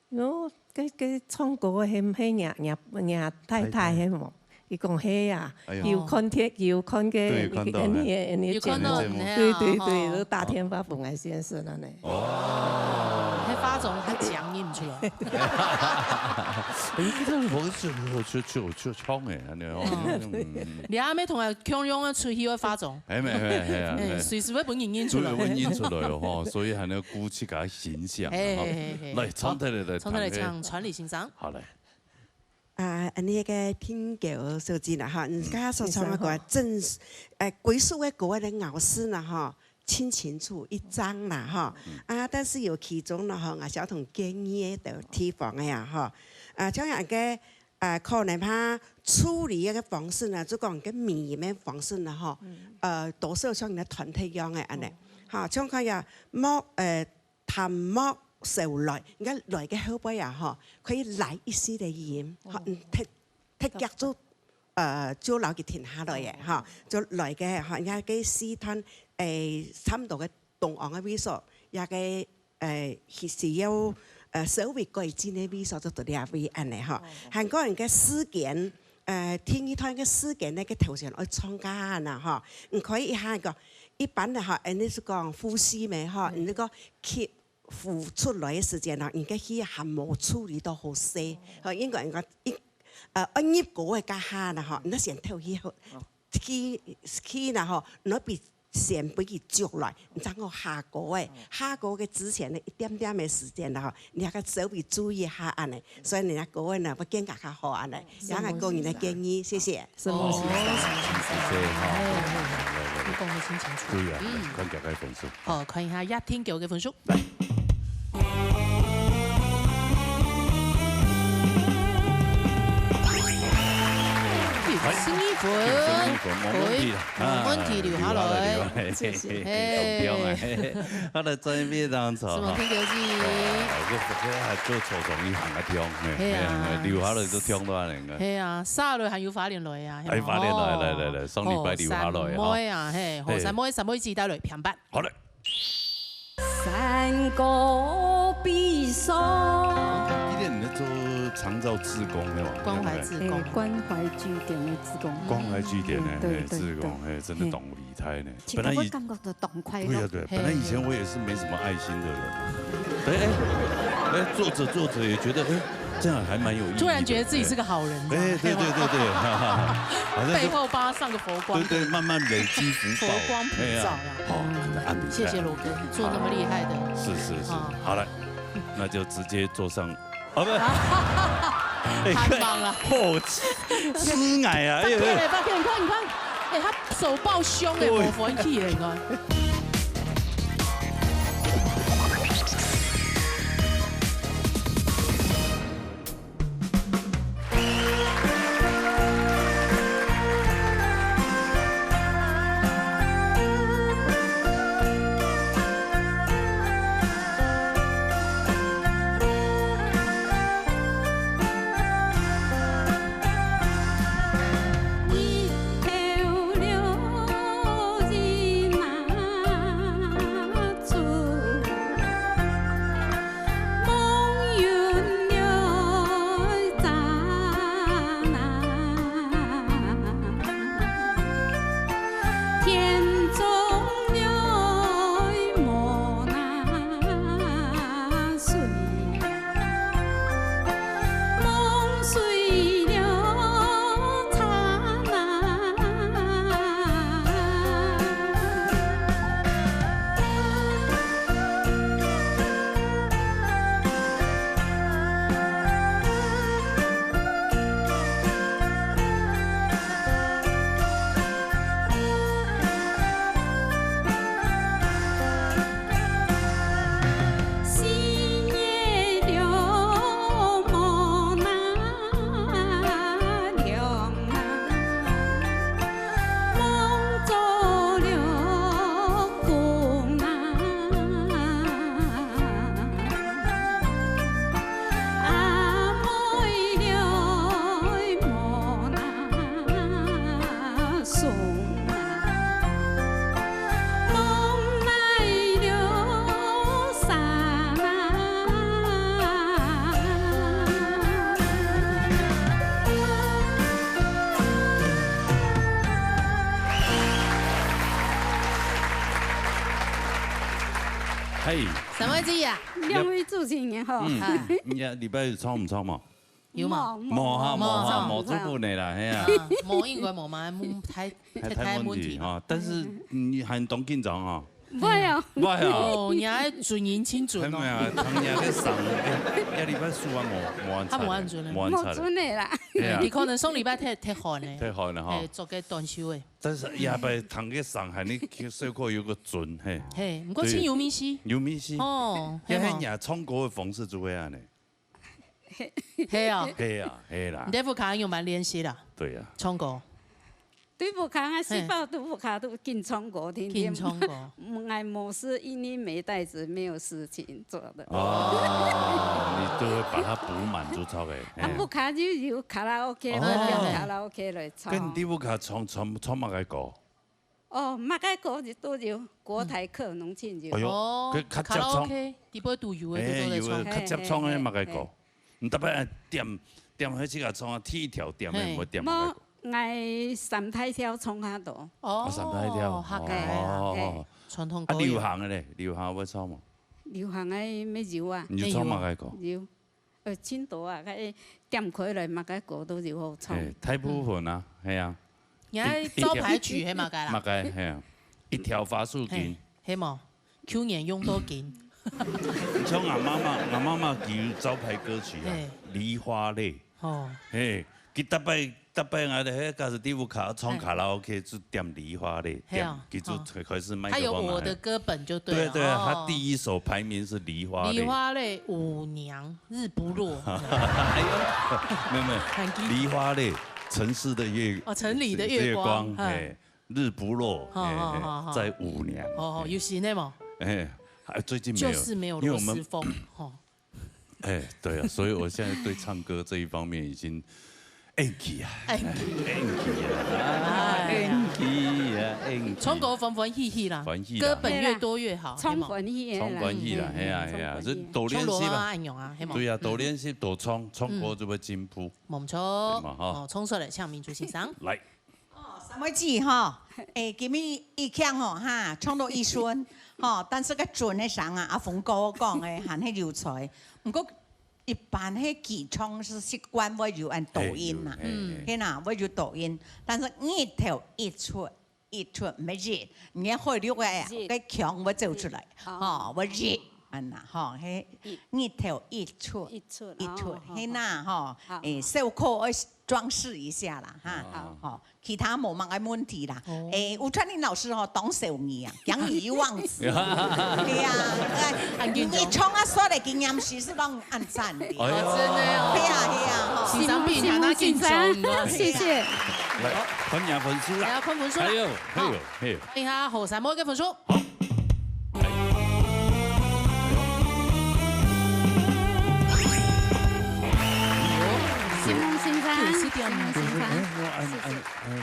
我佢唱歌係娘太太係冇。 伊講係啊，有看嘅，有看嘅，有看到，對對對，都打電話俾艾先生啦呢。哦，迄發總較強硬出來。誒，其實我唱嘅，安尼哦。你阿妹同埋強勇啊，出去會發總。係啊，隨時會本音出來。本音出來哦，所以係那鼓起個形象。來，唱得嚟，唱傳禮欣賞。好嘞。 呢個天橋手機啦哈，人家所唱嘅歌真歸屬嘅歌嘅咬字啦哈，清楚一張啦哈，但是有其中啦哈，我小童建議的地方嘅呀哈，將人嘅可能他處理嘅方式呢，就講嘅語言嘅方式啦哈，多數像嘅團體樣嘅安尼，嚇，將佢呀談莫。 少來，而家來嘅後輩啊，嗬，可以來一絲嘅鹽，踢腳就留佢停下來嘅，嚇，就來嘅嚇，而家嘅詩攤差唔多嘅東岸嘅味素，也嘅是有稍微改進嘅味素，就到啲位安尼嚇。韓國人嘅詩件，天一灘嘅詩件咧，嘅頭上愛參加嗱嚇，唔可以一下個一般嘅嚇，你是講呼吸咩嚇，你個 keep 付出來嘅時間啦，而家佢係冇處理到好細，應該人講一葉果嘅家下啦嗬，你先頭佢啦嗬，你別先俾佢捉來，然後下果嘅之前呢一點點嘅時間啦嗬，你係個稍微注意下安尼，所以人家果呢會更加好安尼，然後個人嘅建議，謝謝。謝你講得清楚。對啊，看大家分數。好，看一下一天橋嘅分數。 新衣款，冇問題，留下來。我哋在邊當錯？什麼天橋子？佢係做錯同一行嘅聽，留下來都聽到人嘅。係啊，沙來還要花蓮來啊！係花蓮來，上禮拜留下來。山妹啊，嘿，河山妹，山妹自帶來平白。好嘞。山歌必誦。今天你在做長照志工嘅嘛？關懷志工，關懷據點嘅志工。關懷據點嘅志工，真的懂理財呢。本來我感覺到懂快樂。對啊對，本來以前我也是沒什麼愛心的人。做着也覺得這樣還蠻有意義。突然覺得自己是個好人。對，背後幫他上個佛光。對，慢慢累積福報。佛光普照呀。謝謝羅哥，你做那麼厲害的。是，好了，那就直接坐上。啊不，太忙了。痴呆啊！你看，哎，他手抱胸哎，我服氣了，應該。 一條柳枝嘿，什么字啊？两位主持人好。你礼拜日创唔创嘛？有嘛？冇做本嚟啦，係啊。冇應該冇嘛，太問題啊。但是你很懂緊張啊。唔係啊，唔係啊。哦，人家準言清準咯。係咪啊？同人嘅送，一禮拜輸完冇按出。冇按準冇準嚟啦。你可能上禮拜踢汗咧。踢汗啦嚇。係做個短袖嘅。但是也拜同嘅送係你小可有個準嘿。係，唔過請尤米西。尤米西。哦。因為人唱歌嘅方式就會安尼。係啊。係啊，係啦。你對付卡有蠻練習啦。對啊。唱歌。對付卡啊，細胞對付卡都緊唱歌，天天。緊唱歌。愛模式因為沒帶子，沒有事情做的。哦，你都會把它補滿足操嘅。啊，不卡就有卡拉 OK 啦，用卡拉 OK 來唱。跟你不卡唱乜嘅歌？哦，乜嘅歌就都有，國台客農親就。哎呦，佢卡拉 OK，啲杯都有嘅，都有嘅，卡接唱嘅乜嘅歌？唔特別點開始個唱鐵條點嘅，唔會點乜嘅。愛三太跳唱下多。哦，三太跳，客家啊，傳統歌。啊，流行嘅咧，流行會唱嘛？流行嘅咩有啊？你唱乜嘅歌？有，青島啊，嗰點開來乜嘅歌都有好唱。大部分啊，係啊。而家招牌曲係乜嘅啦？乜嘅係啊？一條花樹徑。係冇？去年用多見。唱我媽媽叫招牌歌曲啊，《梨花淚》。哦。誒，佢特別我哋喺嗰時啲卡唱卡拉 OK 就點《梨花淚》，點，佢就開始賣。他有我的歌本就對了。對對，他第一首排名是《梨花淚》。梨花淚，舞娘日不落。哎呦，沒有，《梨花淚》城市的月。哦，城裡的月光。哎，日不落，在舞娘。哦，有新的嗎？哎。最近沒有，就是沒有螺絲風，哎，對啊，所以我現在對唱歌這一方面已經 Enki 啊 ，Enki 啊，唱歌歡歡喜喜啦，歌本越多越好，唱歡喜啦，係啊係啊，就多練習嘛，對啊，多練習多唱，唱歌就會進步。冇錯，哦，衝出嚟唱民族欣賞。來，什麼字哈？誒，今日一腔吼哈，唱到一順。吼，但是個準嘅上啊，阿鳳哥講嘅係迄流財，不過一般迄技唱是習慣我就按抖音啦，係呐，我就抖音，但是一頭一出唔熱，你開了個腔我走出來，吼，我熱，安呐，吼，迄一頭一出，係呐，吼，誒，手銬裝飾一下啦，哈，好，其他冇乜嘅問題啦。誒，吳川林老師哦，懂手藝啊，講語忘詞。係啊，你唱啊，說嚟經驗時是當按讚的。哦，真的哦。係啊，欣賞比他那緊張。謝謝。來，分享分數啦。係啊，分分數啦。還有。睇下何三妹嘅分數。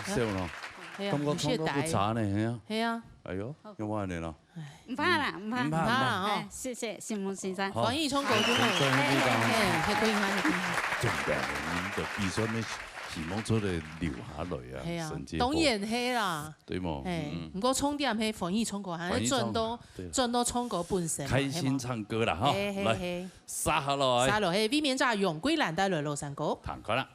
笑咯，感覺唱得不差呢，係啊。係啊。哎呦，有冇人啦？唔怕啦，唔怕啦，謝謝謝夢先生。歡迎唱歌都好。係可以嗎？真嘅，你就必須咩希望出嚟流下淚啊！係啊，當然係啦。對冇？唔過重點係歡迎唱歌，係轉到唱歌本身。開心唱歌啦，嗬！來，撒下來。撒落去，V 面炸用歸蘭帶來羅山歌。彈開啦！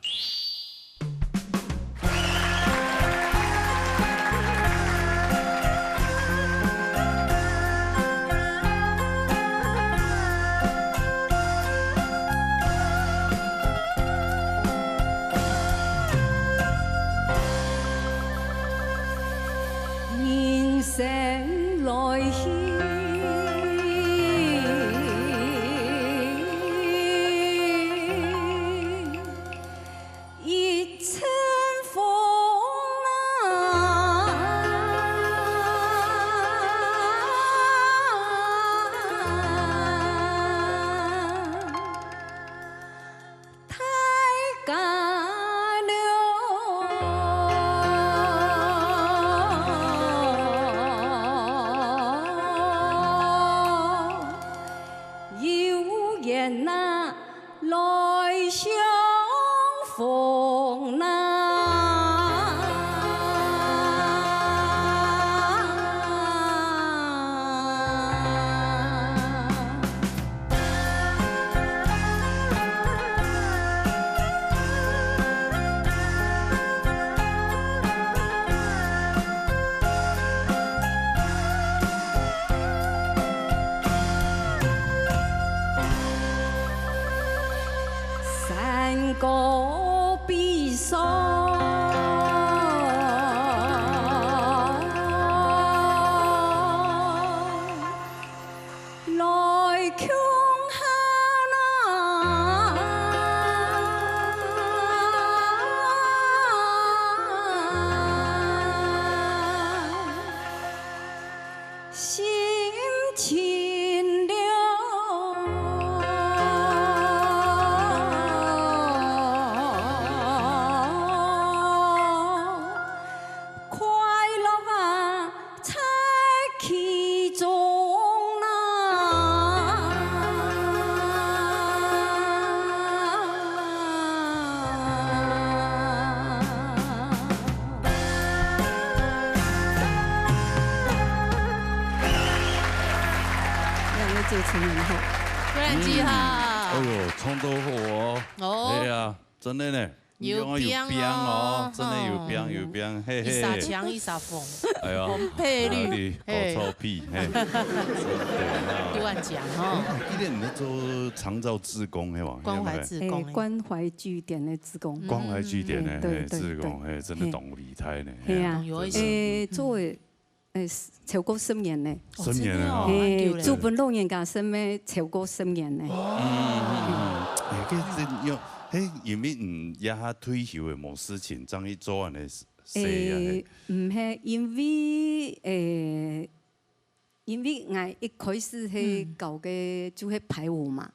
醒來牽，主持人好，桂兰姐好。哎呦，唱得好哦。哦。对啊，真的呢。有病哦，真的有病，嘿嘿。一撒强一撒疯。哎呦，红配绿，搞臭屁，嘿。对，乱讲哈。一点你在做长照志工嘿嘛？关怀志工。关怀据点的志工。关怀据点的志工，嘿，真的懂理财呢。系啊，做超過10年咧，10年啊，做本老人家生咩超過10年咧。因為唔一下退休嘅冇事情，怎去做安尼事啊？唔係因為我一開始係搞嘅就係排舞嘛，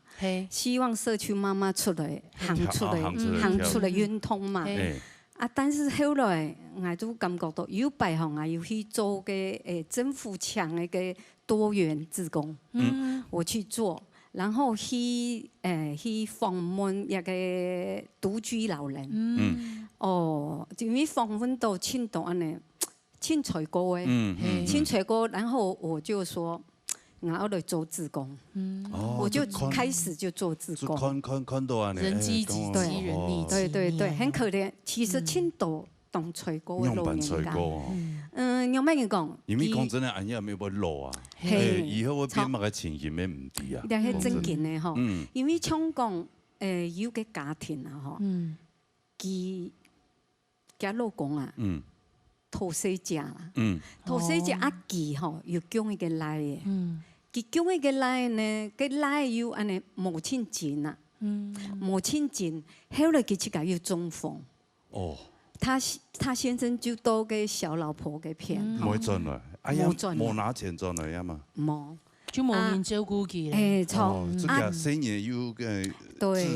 希望社區媽媽出來行出來運動嘛。啊！但是後來我就感覺到有排行我要去做嘅政府搶嘅個多元志工，我去做，然後去訪問一個獨居老人，哦，因為訪問到青島安尼，青菜哥誒，青菜哥，然後我就說。我要來做志工，我就開始就做志工。看到啊，人機機人力，對，很可憐。其實青島當吹歌嘅老人家，有咩人講？因為講真嘅，安樣咪要老啊，以後會變乜嘅情形咩唔啲啊？但係正經嘅嗬，因為香港有個家庭啊嗬，佢老公啊，土死家啦，土死家阿記嗬，要供一個奶嘅。佢供一個奶呢，個奶要安尼冇錢錢啊，冇錢錢，後來佢自己要中風。哦，他先生就多個小老婆嘅片。冇賺來，哎呀，冇拿錢賺來呀嘛。冇，就冇人照顧佢咧。這個生意有個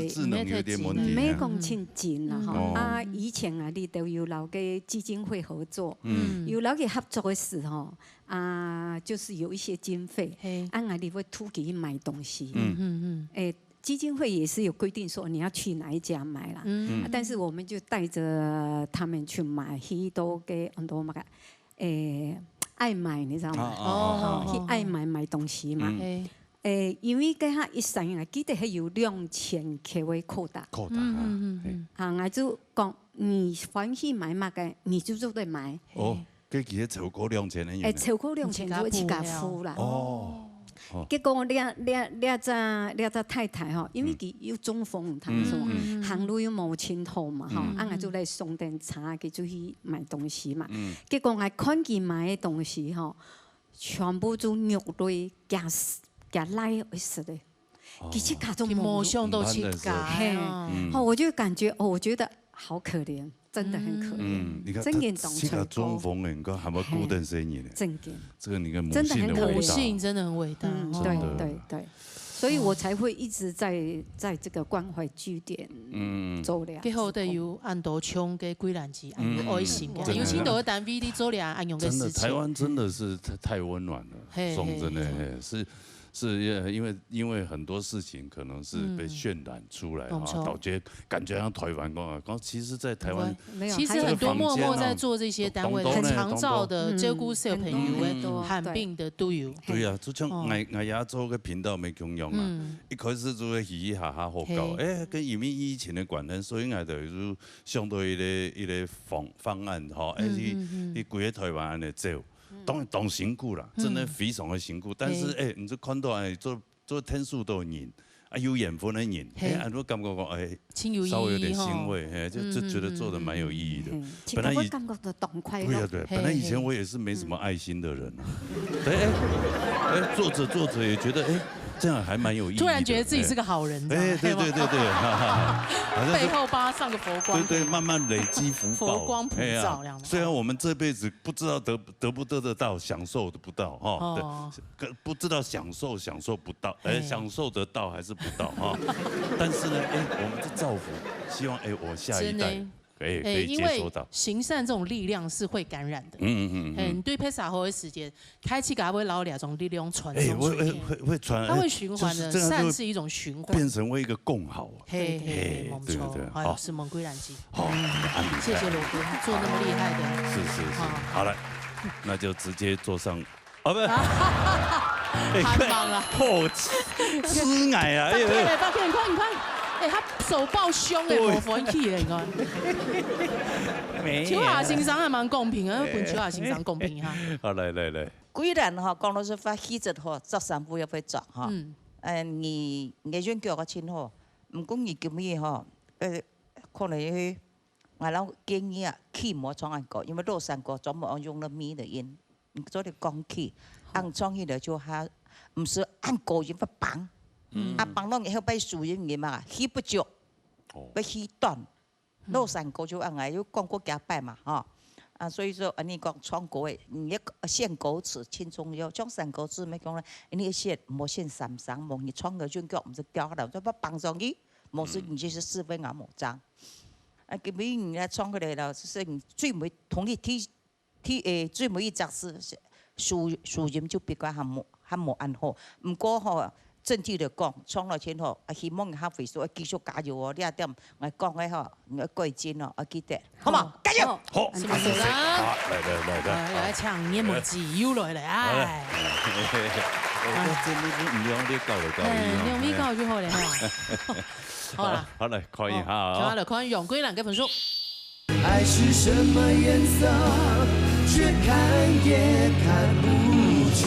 智能有點問題。沒講錢錢啦，嗬。啊，以前啊，你都有留個基金會合作，有留個合作嘅時候。啊，就是有一些經費，按我哋會突給買東西。基金會也是有規定說你要去哪一家買啦。但是我們就帶着他們去買，去到嘅很多愛買，你知道嗎？去愛買東西嘛。因為佢下一生啊，記得係有2000塊為扣打。我就講你歡喜買乜嘅，你就做得買。佢其實超過2000嘅。超過2000就會自己付啦。結果呢隻太太嗬，因為佢要中風，他說行路又冇錢頭嘛，我就嚟送點茶，佢就去買東西嘛。結果我看佢買嘅東西嗬，全部都肉類加奶食的，佢自己都冇想到自己。我就感覺，我覺得好可憐。真的很可憐，真嘅懂成功。中風嘅，你講係咪孤單身影呢？真嘅，這個你嘅母性真的很偉大。對，所以我才會一直在這個關懷據點做了。最後都有按到槍嘅桂蘭姐，有愛心嘅，有青島嘅單位你做了按用嘅事情。台灣真的是太溫暖了，說真的是因為很多事情可能是被渲染出來啊，導致感覺像台灣講，其實在台灣，其實很多默默在做這些單位，很長照的照顧小朋友嘅罕病的都有。對啊，就像我也做個頻道沒共用嘛，一開始就會嘻嘻哈哈好搞，跟因為疫情的關係，所以我就相對一個方案吼，去規個台灣安尼走。當辛苦啦，真的非常的辛苦。但是你就看到做天數都有人，有緣分的人，我感覺講稍微有點欣慰，就覺得做得蠻有意義的。本來我感覺到痛快樂。對，本來以前我也是沒什麼愛心的人啊。對，做着也覺得这样还蛮有意义的。突然觉得自己是个好人，哎，对，背后帮他上个佛光，对，慢慢累积福报，佛光普照这样。虽然我们这辈子不知道得不得得到，享受得不到哈，不知道享受不到，享受得到还是不到哈。但是呢，我们这造福，希望我下一代。可以接收到，行善这种力量是会感染的。对披萨后的时间，开启会老两种力量传送出去，会传，它会循环的，善是一种循环，变成为一个共好。对，对，好，是蒙归然机。好，谢谢罗哥做那么厉害的。是，好了，那就直接坐上，不是，太忙了，吃奶啊！你看。他手抱胸无分气你看。秋雅欣赏还蛮公平啊，本秋雅欣赏公平哈。好，来。既然讲老实话，戏剧做三部也会做哈。艺演剧个真好，唔讲伊今日可能我老建议起模创按个，因为老三个专门用了米的音，做的讲起，按创意的就还唔是按个音不绑。帮侬以后被属于你嘛，起不足，被起断，老三个就按要讲过加拜嘛，所以说你讲创国的，你限歌词轻重要，讲三个字没讲咧，你限莫限三三，莫你创个军脚唔是掉下来，就不帮上你，莫是你就是是非眼莫脏。今日你来创个来了，就是你最尾同你最尾一则是属人就比较还莫安好，唔过政治嚟講，創來前後，希望下回數繼續加油哦！呢一點我講嘅嗬，我貴賤哦，我記得，好嘛？加油！好，是不是啦？來唱你冇自由來嚟啊！我真係唔用啲教嚟教，用呢教就好咧。好啦，好嚟看一下啊！好嚟看楊歸蘭嘅分數。愛是什麼顏色，卻看也看不清。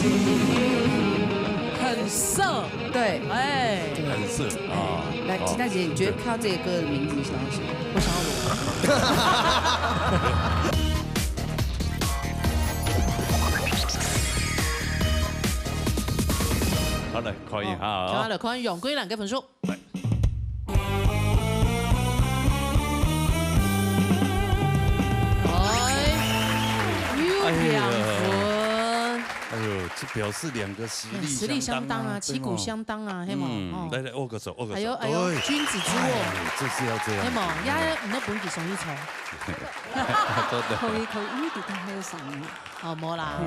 很色，对，很色啊！来，吉大姐，你觉得看到这个歌的名字，你想要什么？我想要好嚟看一下啊！好嚟看楊歸蘭嘅分數。这表示两个实力相当啊，旗鼓相当啊，系嘛？来握个手，握个手。哎呦，君子之握，就是要这样。系嘛？也唔得本地送一筹。可以，呢啲都喺度上面。哦，冇啦，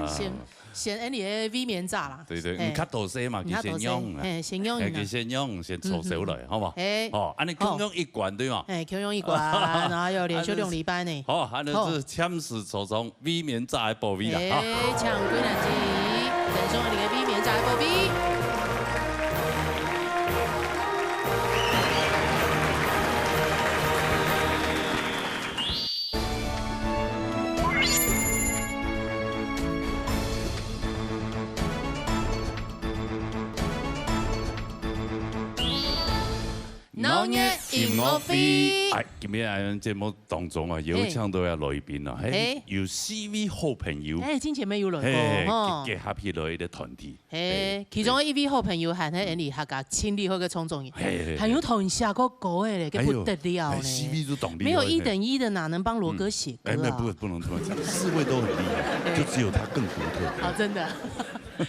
先你嘅 V 面炸啦。對，唔卡到些嘛，佢先用啊，先用，先搓手來，好嘛？安尼共用一罐對嘛？共用一罐，然後又連續2禮拜呢。好，安尼是簽時手中 V 面炸嘅薄 V 啦。搶歸蘭機，等送你嘅 V 面炸嘅薄 V。農業音樂會，今日喺節目當中啊，有請到有來賓啊，係有 CV 好朋友，之前沒有來過，結合起來嘅團體，其中一位好朋友係喺你客家親力好嘅創作人，還有同下個歌嘅咧，不得了咧，CV 都懂，沒有1等1的，哪能幫羅哥寫歌啊？不能這麼講，4位都很厲害，就只有他更獨特。好，真的。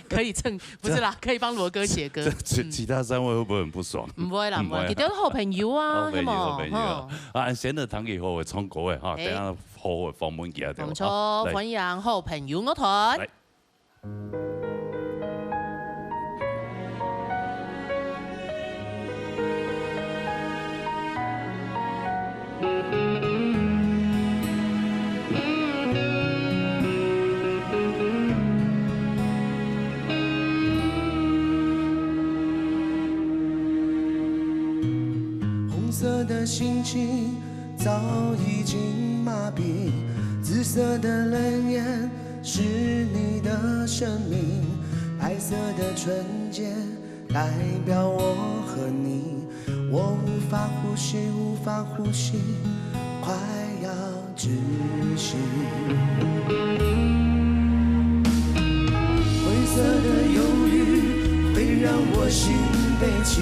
可以蹭，不是啦，可以幫羅哥寫歌。其他3位會不會很不爽？唔會啦，唔會，佢哋都好朋友啊，係好朋友啊，先嚟談以後會唱歌嘅嚇，等下好嘅訪問佢哋。唔錯，歡迎好朋友樂團。色的心情早已经麻痹，紫色的冷眼是你的生命，白色的纯洁代表我和你，我无法呼吸，无法呼吸，快要窒息。灰色的忧郁会让我心被起，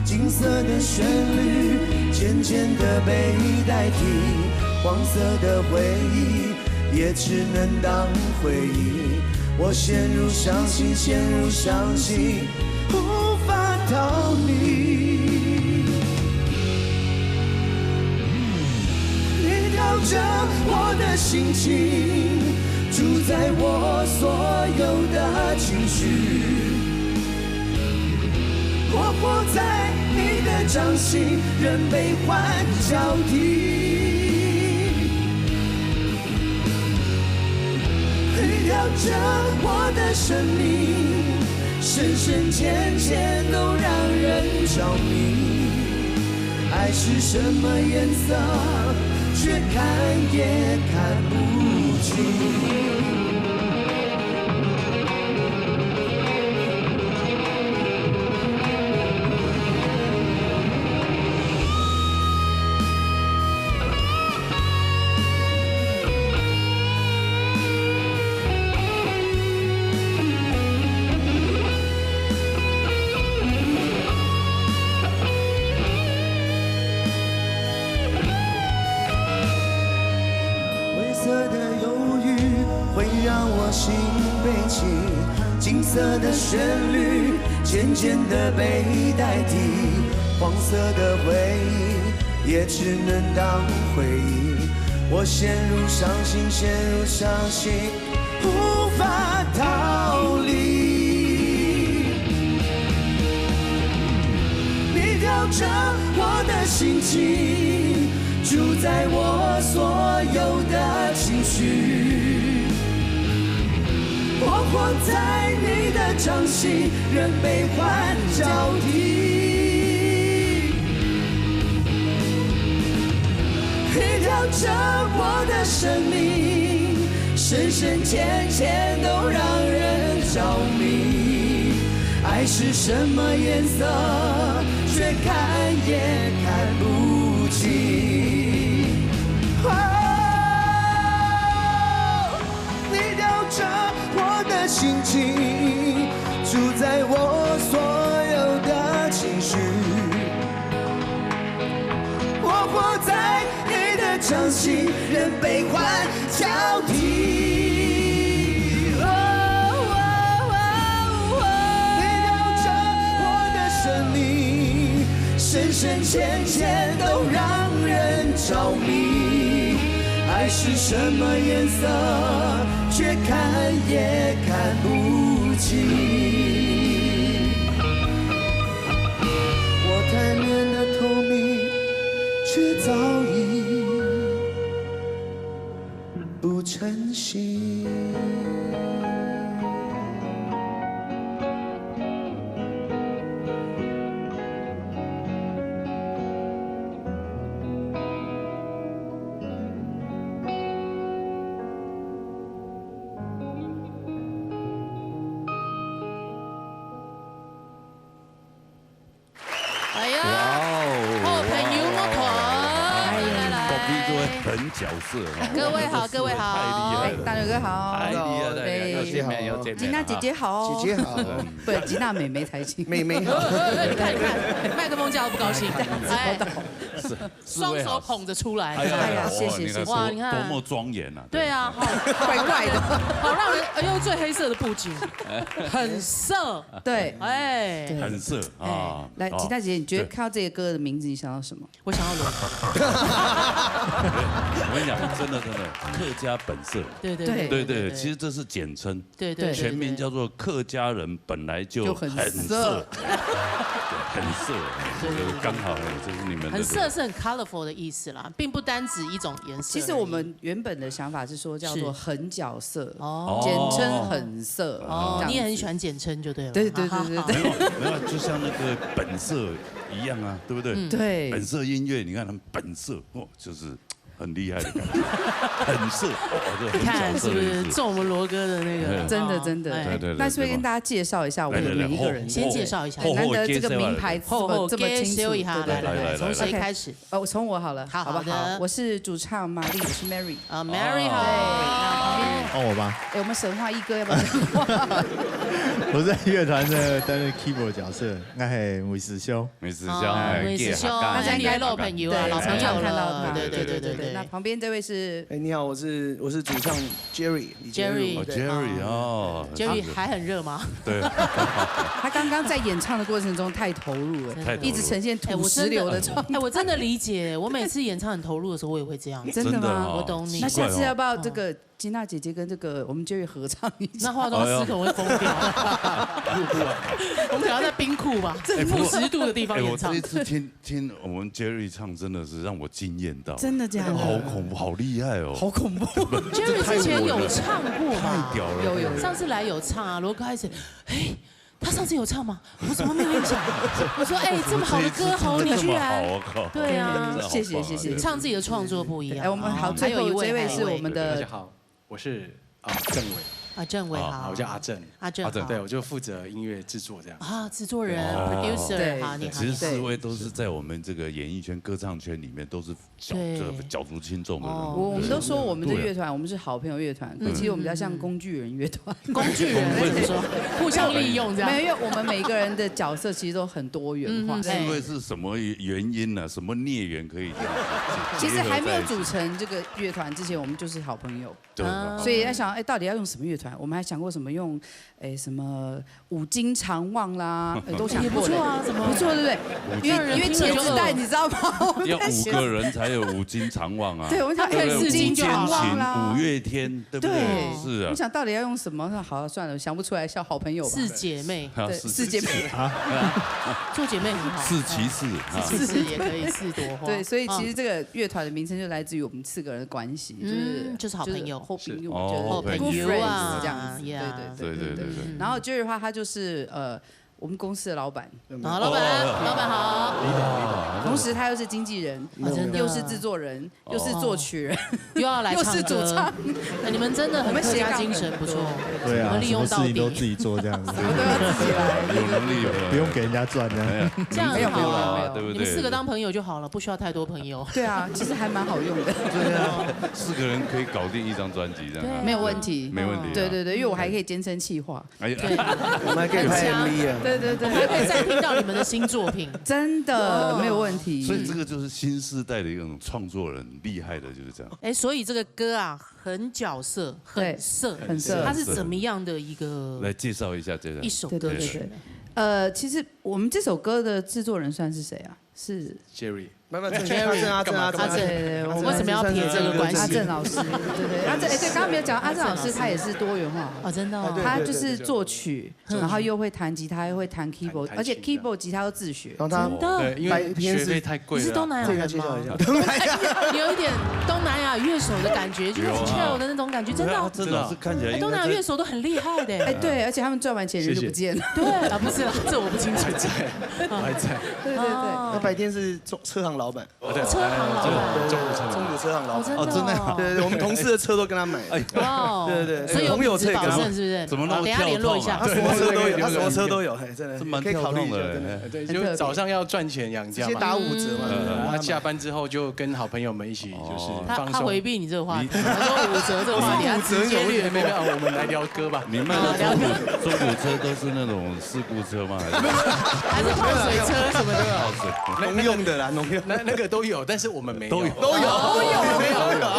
金色的旋律渐渐地被代替，黄色的回忆也只能当回忆。我陷入伤心，陷入伤心，无法逃离。你调着我的心情，主宰我所有的情绪。我活在你的掌心，人悲欢交替。你调着我的生命，深深浅浅都让人着迷。爱是什么颜色，却看也看不清。心被起，金色的旋律渐渐地被代替，黄色的回忆也只能当回忆。我陷入伤心，陷入伤心，无法逃离。你调着我的心情，主宰我所有的情绪。我活在你的掌心，人悲欢交替。你调着我的生命，深深浅浅都让人着迷。爱是什么颜色，却看也看不清。你调着我的心情，主宰我所有的情绪。我活在你的掌心，人悲欢交替。你调着我的生命，深深浅浅都让人着迷。爱是什么颜色，却看也看不清。我台面的透明，却早已不成形。很角色哈，各位好，各位好，大牛哥好，太厉害了，要见面要见面，吉娜姐姐好，姐姐好，不，吉娜妹妹才行，妹妹好，你看你看，麦克风叫不高兴，哎，双手捧着出来，哎呀，谢谢谢谢，哇，你看多么庄严啊，对啊，好怪怪的，好让人，哎呦，最黑色的布景，很色，对，哎，很色啊，来，吉娜姐姐，你觉得看到这个歌的名字，你想到什么？我想到罗。我跟你讲，真的，客家本色，对，其实这是简称，对，全名叫做客家人本来就很色，很色，刚好这是你们的。很色是很 colorful 的意思啦，并不单指一种颜色。其实我们原本的想法是说叫做很角色，哦，简称很色，哦，你也很喜欢简称就对了。对，没有，就像那个本色一样啊，对不对？对，本色音乐，你看他们本色哦，就是很厉害的感觉，很色哦，你看是不是中我们罗哥的那个？真的，对。那是不是跟大家介绍一下我们每一个人？先介绍一下，难得这个名牌这么清楚，对，从谁开始？哦，从我好了，好不好？我是主唱玛丽，我是 Mary。啊，Mary 好。对，那旁边我吧。我们神话一哥要不要讲话？我在乐团呢担任 keyboard 角色，我是梅师兄，梅师兄，梅师兄，大家应该老朋友啊，老朋友看到他，对对。那旁边这位是，你好，我是主唱 Jerry。 Jerry 哦，Jerry 还很热吗？对，他刚刚在演唱的过程中太投入了，一直呈现土石流的状态。我真的理解，我每次演唱很投入的时候，我也会这样。真的吗？我懂你。那下次要不要这个金娜姐姐跟这个我们 Jerry 合唱一下？那化妆师可能会疯掉。我们可能要在冰库吧，负10度的地方演唱。我这一次听我们 Jerry 唱，真的是让我惊艳到。真的假的？好恐怖，好厉害哦！好恐怖。Jerry 之前有唱过吗？太屌了！有。上次来有唱啊，罗哥开始，哎。他上次有唱吗？我怎么没有印象？我说，哎，这么好的歌喉，你居然……对啊，谢谢。唱自己的创作不一样。哎，我们好，最后一位是我们的。大家好，我是郑伟。郑伟好，我叫阿正。阿正，对，我就负责音乐制作这样。啊，制作人 ，producer， 好，你好。其实4位都是在我们这个演艺圈、歌唱圈里面都是举足轻重的人物。我们都说我们的乐团，我们是好朋友乐团，可其实我们比较像工具人乐团。工具人怎么说？互相利用这样。没有，因为我们每个人的角色其实都很多元化。4位是什么原因呢？什么孽缘可以这样？其实还没有组成这个乐团之前，我们就是好朋友。所以在想，哎，到底要用什么乐团？我们还想过什么用，什么五金长旺啦，都想过。也不错啊，怎么不错，对不对？因为钱自带，你知道吗？要5个人才有五金长旺啊。对，我想4金长旺啦，五月天，对不对？是啊。我想到底要用什么？好，算了，想不出来，叫好朋友吧。4姐妹，对，4姐妹啊，做姐妹很好。4骑士，4骑士也可以，4朵花。对，所以其实这个乐团的名称就来自于我们4个人的关系，就是好朋友，好朋友，好朋友啊，这样子。对。然后 Jerry 的话，他就是我们公司的老板。好，老板好。同时他又是经纪人，又是制作人，又是作曲人，又要来唱歌，又是主唱。你们真的很客家精神，不错。对啊，利用到底，什么事情都自己做这样子。什么都要自己来，有能力不用给人家赚的。这样很好啊，对不对？你们4个当朋友就好了，不需要太多朋友。对啊，其实还蛮好用的。对啊，4个人可以搞定1张专辑这样。没有问题，没问题。对，因为我还可以兼称企划。对，我们还可以拍 MV 啊。对，还可以再听到你们的新作品，真的没有问题。所以这个就是新世代的一种创作人，厉害的就是这样。哎，所以这个歌啊，很角色，很色，它是怎么样的一个？来介绍一下这个一首歌曲。其实我们这首歌的制作人算是谁啊？是 Jerry。阿正，为什么要撇这个关系？阿正老师，对，阿正，对，刚刚没有讲，阿正老师他也是多元化哦，真的，他就是作曲，然后又会弹吉他，又会弹 keyboard， 而且 keyboard 吉他都自学。真的，因为学费太贵了。你是东南亚人吗？东南亚有一点东南亚乐手的感觉，就是很 chill 的那种感觉，真的。真的是看起来，东南亚乐手都很厉害的。哎，对，而且他们赚完钱人就不见了。对啊，不是啦，这我不清楚。还在。对。那白天是车行老板。车行老板，中古车行老板。哦，真的。对，我们同事的车都跟他买。哇，对，所以朋友车保证是不是？怎么那么等下联络一下。什么车都有，他什么车都有，真的。蛮跳动的，对，就早上要赚钱养家嘛。先打5折嘛。他下班之后就跟好朋友们一起就是放松。他回避你这个话题，他说5折这个话题，他直接略过。我们来聊歌吧。你卖的中古车都是那种事故车吗？还是泡水车什么的？农用的啦，农用。那个都有，但是我们没有。都有。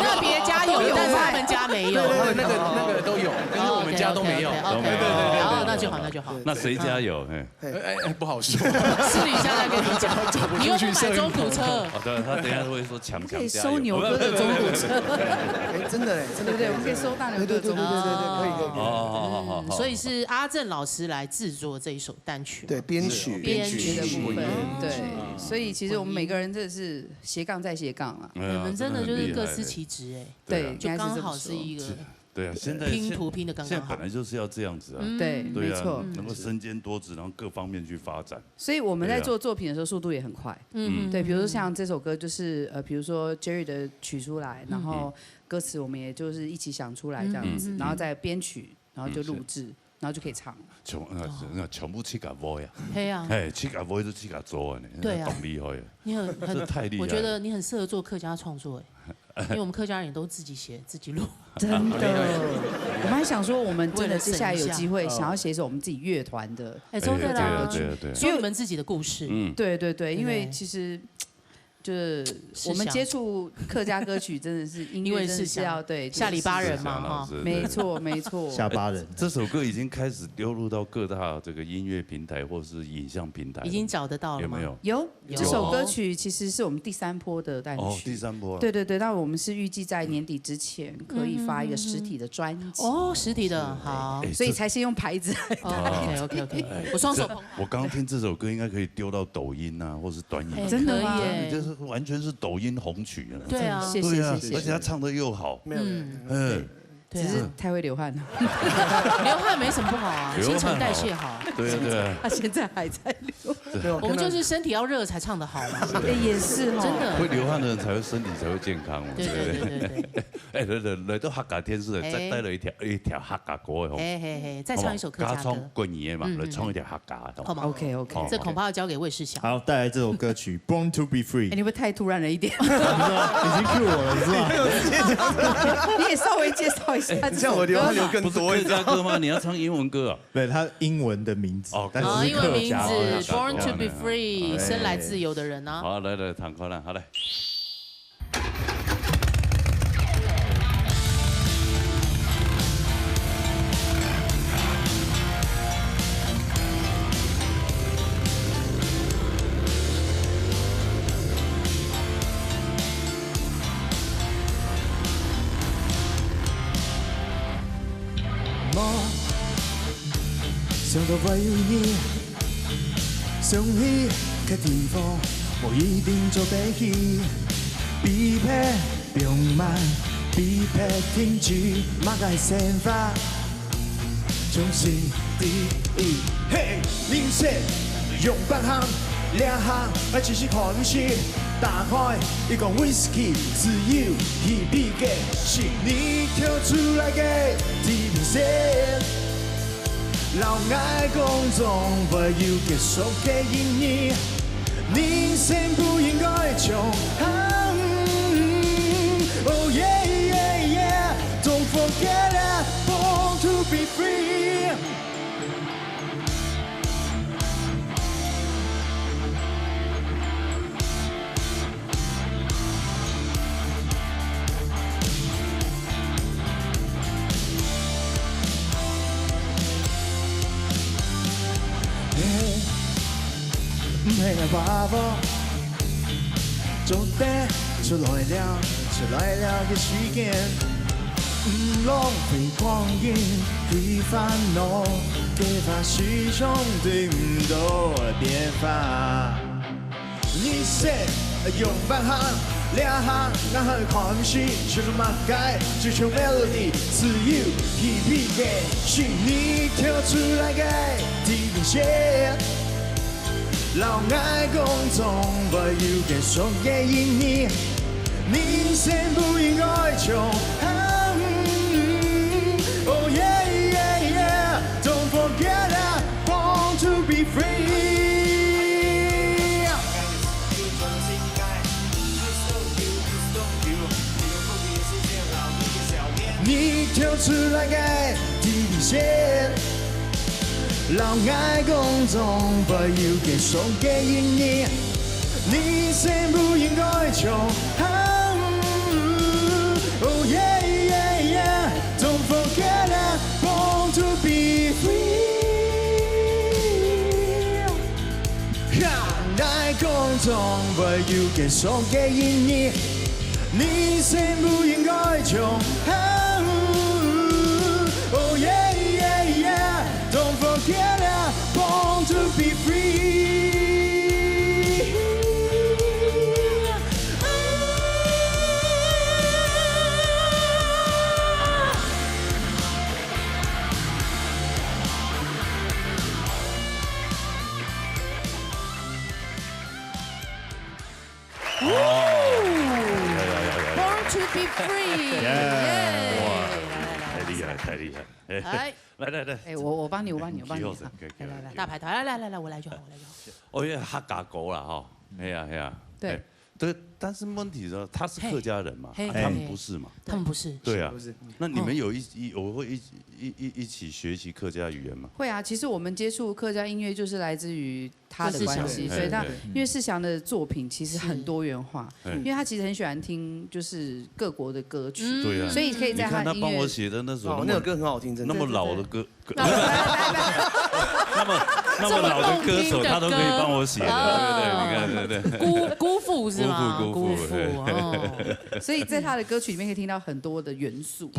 那别家有，但是他们家没有。那个都有，但是我们家都没有。对，好，那就好。那谁家有？不好说。私底下再跟你讲，你又不买中古车。对，他等下会说强可以收牛哥的中古车。真的，对不对？我们可以收大牛哥的中古车。可以。好。所以是阿正老师来制作这一首单曲。对，编曲的部分。对，所以其实我们每个人真的是斜杠再斜杠啊。你们真的就是各司其职哎。对，就刚好是一个。对啊，现在拼图拼的刚刚好。现在本来就是要这样子啊。对，没错，能够身兼多职，然后各方面去发展。所以我们在做作品的时候，速度也很快。对，比如说像这首歌，就是比如说 Jerry 的曲出来，然后歌词我们也就是一起想出来这样子，然后再编曲，然后就录制，然后就可以唱。全部去搞 voice 啊。嘿啊。哎，去搞 voice 都去搞做啊，对啊，懂厉害。你这太厉害。我觉得你很适合做客家创作哎。因为我们客家人也都自己写自己录，真的。我们还想说，我们真的接下来有机会想要写一首我们自己乐团的，周对啦，对，说你们自己的故事。对，因为其实。就是我们接触客家歌曲，真的是因为是要对下里巴人嘛，哈，没错。下巴人这首歌已经开始丢入到各大这个音乐平台或是影像平台，已经找得到了吗？有这首歌曲其实是我们第3波的单曲。哦，第3波。对，那我们是预计在年底之前可以发一个实体的专辑。哦，实体的好，所以才先用牌子。OK， 我双手捧。我刚刚听这首歌应该可以丢到抖音啊，或是短影片。真的吗？就是完全是抖音红曲啊！对啊，谢谢，而且他唱的又好，只是太会流汗了。流汗没什么不好啊，新陈代谢好。对。他现在还在流。我们就是身体要热才唱得好嘛。也是，真的。会流汗的人才会身体才会健康。对。哎，来到客家天师，再带了一条客家歌的。再唱一首客家歌。唱过年嘛，来唱一条客家。好吗 ？OK， 这恐怕要交给魏世祥。好，带来这首歌曲《Born to Be Free》。你会不会太突然了一点？已经 cue 我了，是吧？你也稍微介绍一下。像我流汗流更多，客家歌吗？你要唱英文歌啊？对，它英文的名字哦，英文名字 Born to be Free， 生来自由的人啊。好，来，弹快了，好来。想到会有你，想去个地方，我一定做得起。比拍平慢，比拍停止，马改先发，总是第一。嘿，人生用8项，2项爱只是看戏。打开一罐威士忌，自由去比价，是你跳出来的地平线。老爱公众不要结束的意义，人生不应该穷。Oh yeah yeah yeah, don't forget it, born to be free. 唔系来把握，做得出来了嘅时间，唔浪费光阴去烦恼，给发始终对唔到变化。你说用8项2项，然后看戏，学着马改，追求 melody， 自由去比价，是你跳出来嘅地平线。老爱公众不要结束嘅意义，人生不应该穷。Oh yeah yeah yeah, don't forget it, born to be free. 你跳出来嘅地平线。老爱公众不要结束嘅意义，人生不应该穷。Oh yeah yeah yeah, don't forget it, born to be free. 老爱公众不要结束嘅意义，人生不应该穷。Oh yeah yeah yeah, don't forget it, born to be free. ，Born to be free， 太厉害！来，哎，我帮你，来，大排头，来，我来就好。哦，因为客家歌啦，吼，系啊，对，对，但是问题是，他是客家人嘛，他们不是嘛？他们不是。对啊，那你们我会一起学习客家语言吗？会啊，其实我们接触客家音乐就是来自于他的关系，所以他因为世祥的作品其实很多元化，因为他其实很喜欢听就是各国的歌曲，对啊，所以可以在他他帮我写的那首那首歌很好听，真的那么老的歌。那么老的歌手，他都可以帮我写的，对不对？你看，对。辜负是吗？辜负。所以在他的歌曲里面可以听到很多的元素。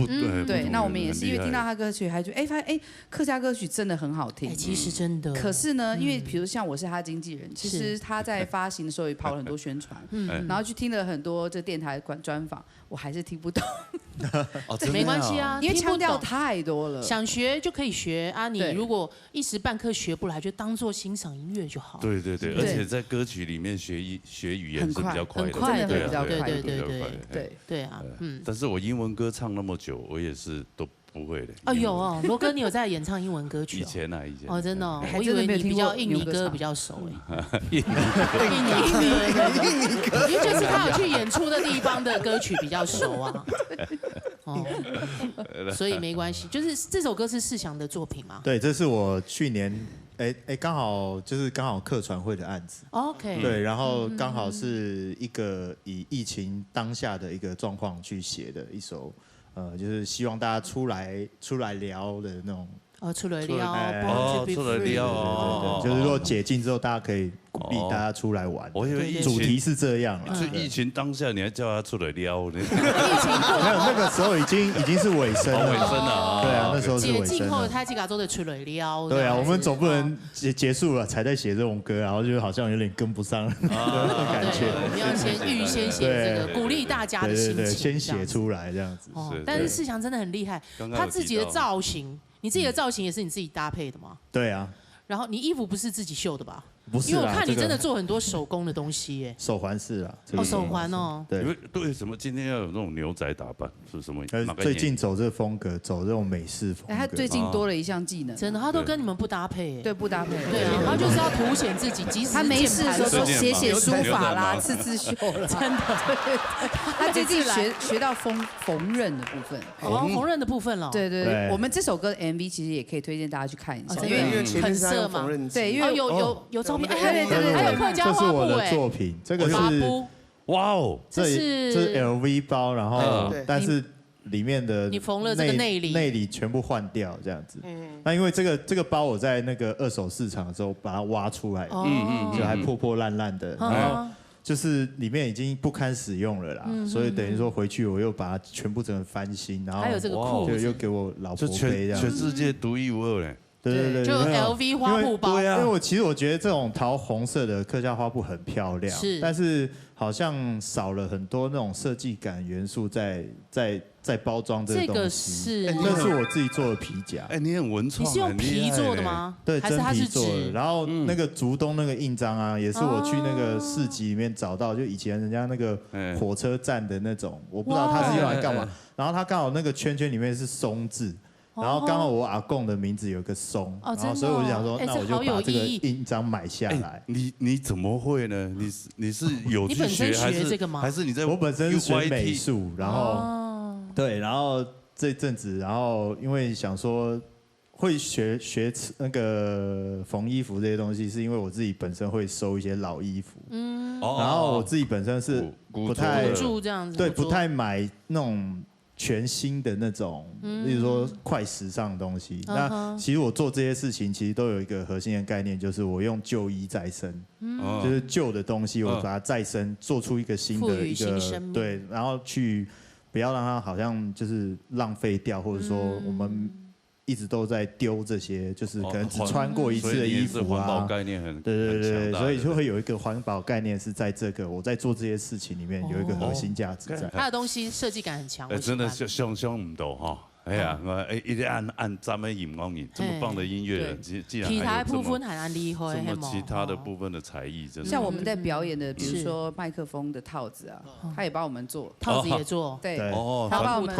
对。那我们也是因为听到他歌曲，还觉得发现客家歌曲真的很好听。其实真的。可是呢，因为比如像我是他经纪人，其实他在发行的时候也跑了很多宣传，然后去听了很多这电台专访，我还是听不懂。没关系啊，因为腔调太多了。想学就可以学啊，你如果一时半刻学不来，就当做欣赏音乐就好。对，而且在歌曲里面学语言是比较快的，很快的，比较快。对啊，但是我英文歌唱那么久，我也是都不会的。哦，有哦，罗哥，你有在演唱英文歌曲？以前。哦，真的，我以为你比较印尼歌比较熟哎。印尼歌，因为就是他有去演出的地方的歌曲比较熟啊。哦，所以没关系，就是这首歌是世祥的作品吗？对，这是我去年刚好客传会的案子。OK。对，然后刚好是一个以疫情当下的一个状况去写的一首，就是希望大家出来聊的那种。出来聊，出来聊，就是说解禁之后，大家可以鼓励大家出来玩。我以为主题是这样啊，是疫情当下你还叫他出来撩呢？没有，那个时候已经是尾声了，对啊，那时候是尾声。解禁后的泰吉嘎州的出来撩。对啊，我们总不能结束了才在写这种歌，然后就好像有点跟不上那种感觉。我们要预先写这个，鼓励大家的心情。对，先写出来这样子。但是世祥真的很厉害，他自己的造型。你自己的造型也是你自己搭配的吗？对啊。然后你衣服不是自己绣的吧？不是，因为我看你真的做很多手工的东西耶。手环是啊。手环哦。对。为什么今天要有那种牛仔打扮？是什么？最近走这风格，走这种美式风格。他最近多了一项技能，真的，他都跟你们不搭配。对，不搭配。对啊，他就是要凸显自己，即使他没事的时候写书法啦，刺绣啦，真的。他最近学到缝纫的部分。缝纫的部分了。对，我们这首歌的 MV 其实也可以推荐大家去看一下，因为很色嘛。对，因为有照片，对。还有客家花布，这是我的作品，这个是哇哦，这是 LV 包，然后但是里面的你缝了这个内里全部换掉这样子。那因为这个包我在那个二手市场的时候把它挖出来，就还破破烂烂的，然后就是里面已经不堪使用了啦，所以等于说回去我又把它全部整个翻新，然后还有这个裤子又给我老婆背这样，全世界独一无二嘞。对，就 LV 花布包。对啊，因为其实我觉得这种桃红色的客家花布很漂亮，但是好像少了很多那种设计感元素在包装这个东西。这是我自己做的皮夹。你很文创。你是用皮做的吗？对，真皮做的。然后那个竹东那个印章啊，也是我去那个市集里面找到，就以前人家那个火车站的那种，我不知道它是用来干嘛。然后它刚好那个圈圈里面是松字。然后刚好我阿公的名字有个松，然后所以我就想说，那我就把这个印章买下来。你怎么会呢？你是有去学还是你在？我本身是学美术，然后对，然后这阵子，然后因为想说会学那个缝衣服这些东西，是因为我自己本身会收一些老衣服，然后我自己本身是不太对，不太买那种。全新的那种，例如说快时尚的东西。那其实我做这些事情，其实都有一个核心的概念，就是我用旧衣再生，就是旧的东西，我把它再生，做出一个新的一个对，然后去不要让它好像就是浪费掉，或者说我们一直都在丢这些，就是可能只穿过一次的衣服啊。环保概念很对，所以就会有一个环保概念是在这个我在做这些事情里面有一个核心价值在。它的东西设计感很强，真的想唔到哈。哎呀，一直按咱们荧光影这么棒的音乐，既然还有这么其他的部分的才艺，真的像我们在表演的，比如说麦克风的套子啊，他也帮我们做，套子也做，对，他帮我们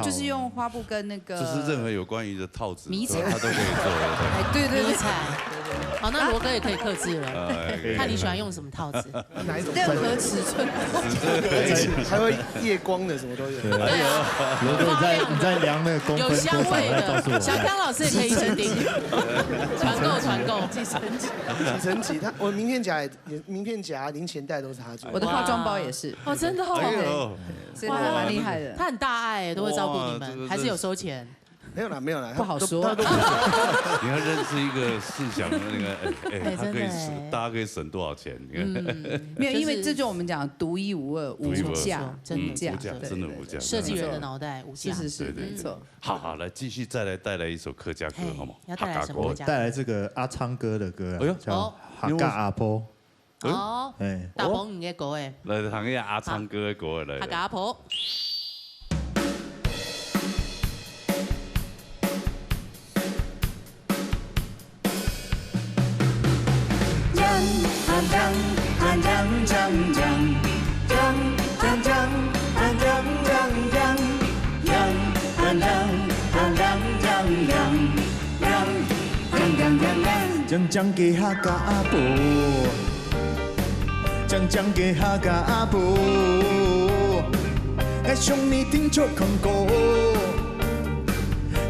就是用花布跟那个，就是任何有关于的套子，迷彩他都可以做，对，迷彩，好，那罗哥也可以克制了，看你喜欢用什么套子，哪一种？任何尺寸，还会夜光的，什么都有。对啊，罗哥你在量那个公分有香味的，小康康老师也可以成订，团购，几层级，我名片夹、零钱袋都是他做。我的化妆包也是。哦，真的哦，所以蛮厉害的。他很大爱，都会照顾你们，还是有收钱？没有啦，不好说。你要认识一个试想的那个，他可以省，大家可以省多少钱？你看，没有，因为这就我们讲独一无二、无价，真的无价。设计人的脑袋无价，是，没错。好，来继续再来带来一首客家歌，好吗？要带来什么？带来这个阿昌哥的歌，叫《客家阿婆》。哦，大鹏你的歌诶，来唱一下阿昌哥的歌来。客家阿婆。将给客家阿婆，将给客家阿婆，爱上你听出空歌，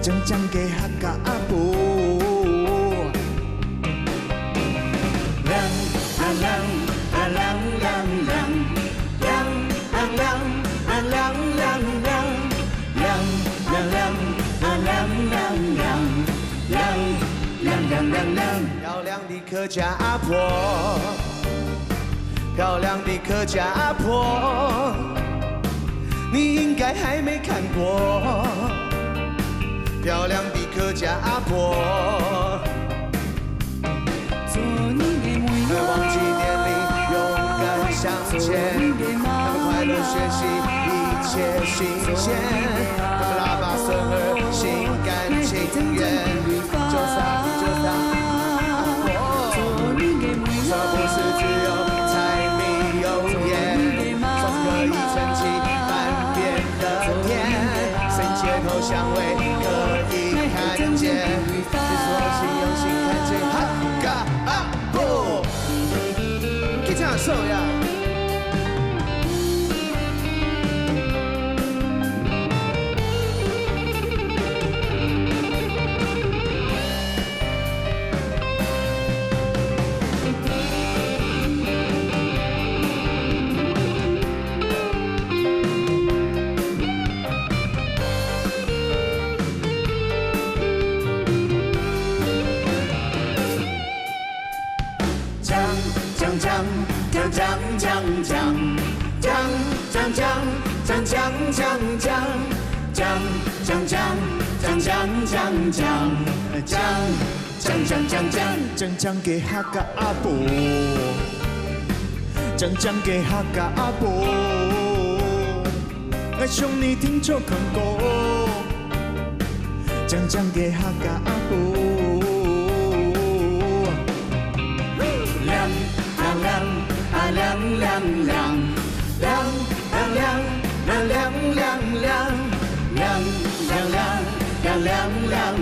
将给客家阿婆。漂亮的客家阿婆，漂亮的客家阿婆，你应该还没看过。漂亮的客家阿婆，渴望纪念你，勇敢向前，他们快乐学习，一切新鲜，他们喇叭声儿心甘情愿。就算这不是只有柴米油盐，说是可以撑起半边的天，谁街头香味可以看见，你说是用心看见，客家阿婆，给这样受呀。将给客家阿婆，将给客家阿婆，爱上你听出空歌，将给客家阿婆。亮亮亮啊亮亮亮，亮亮亮亮亮亮亮，亮亮亮亮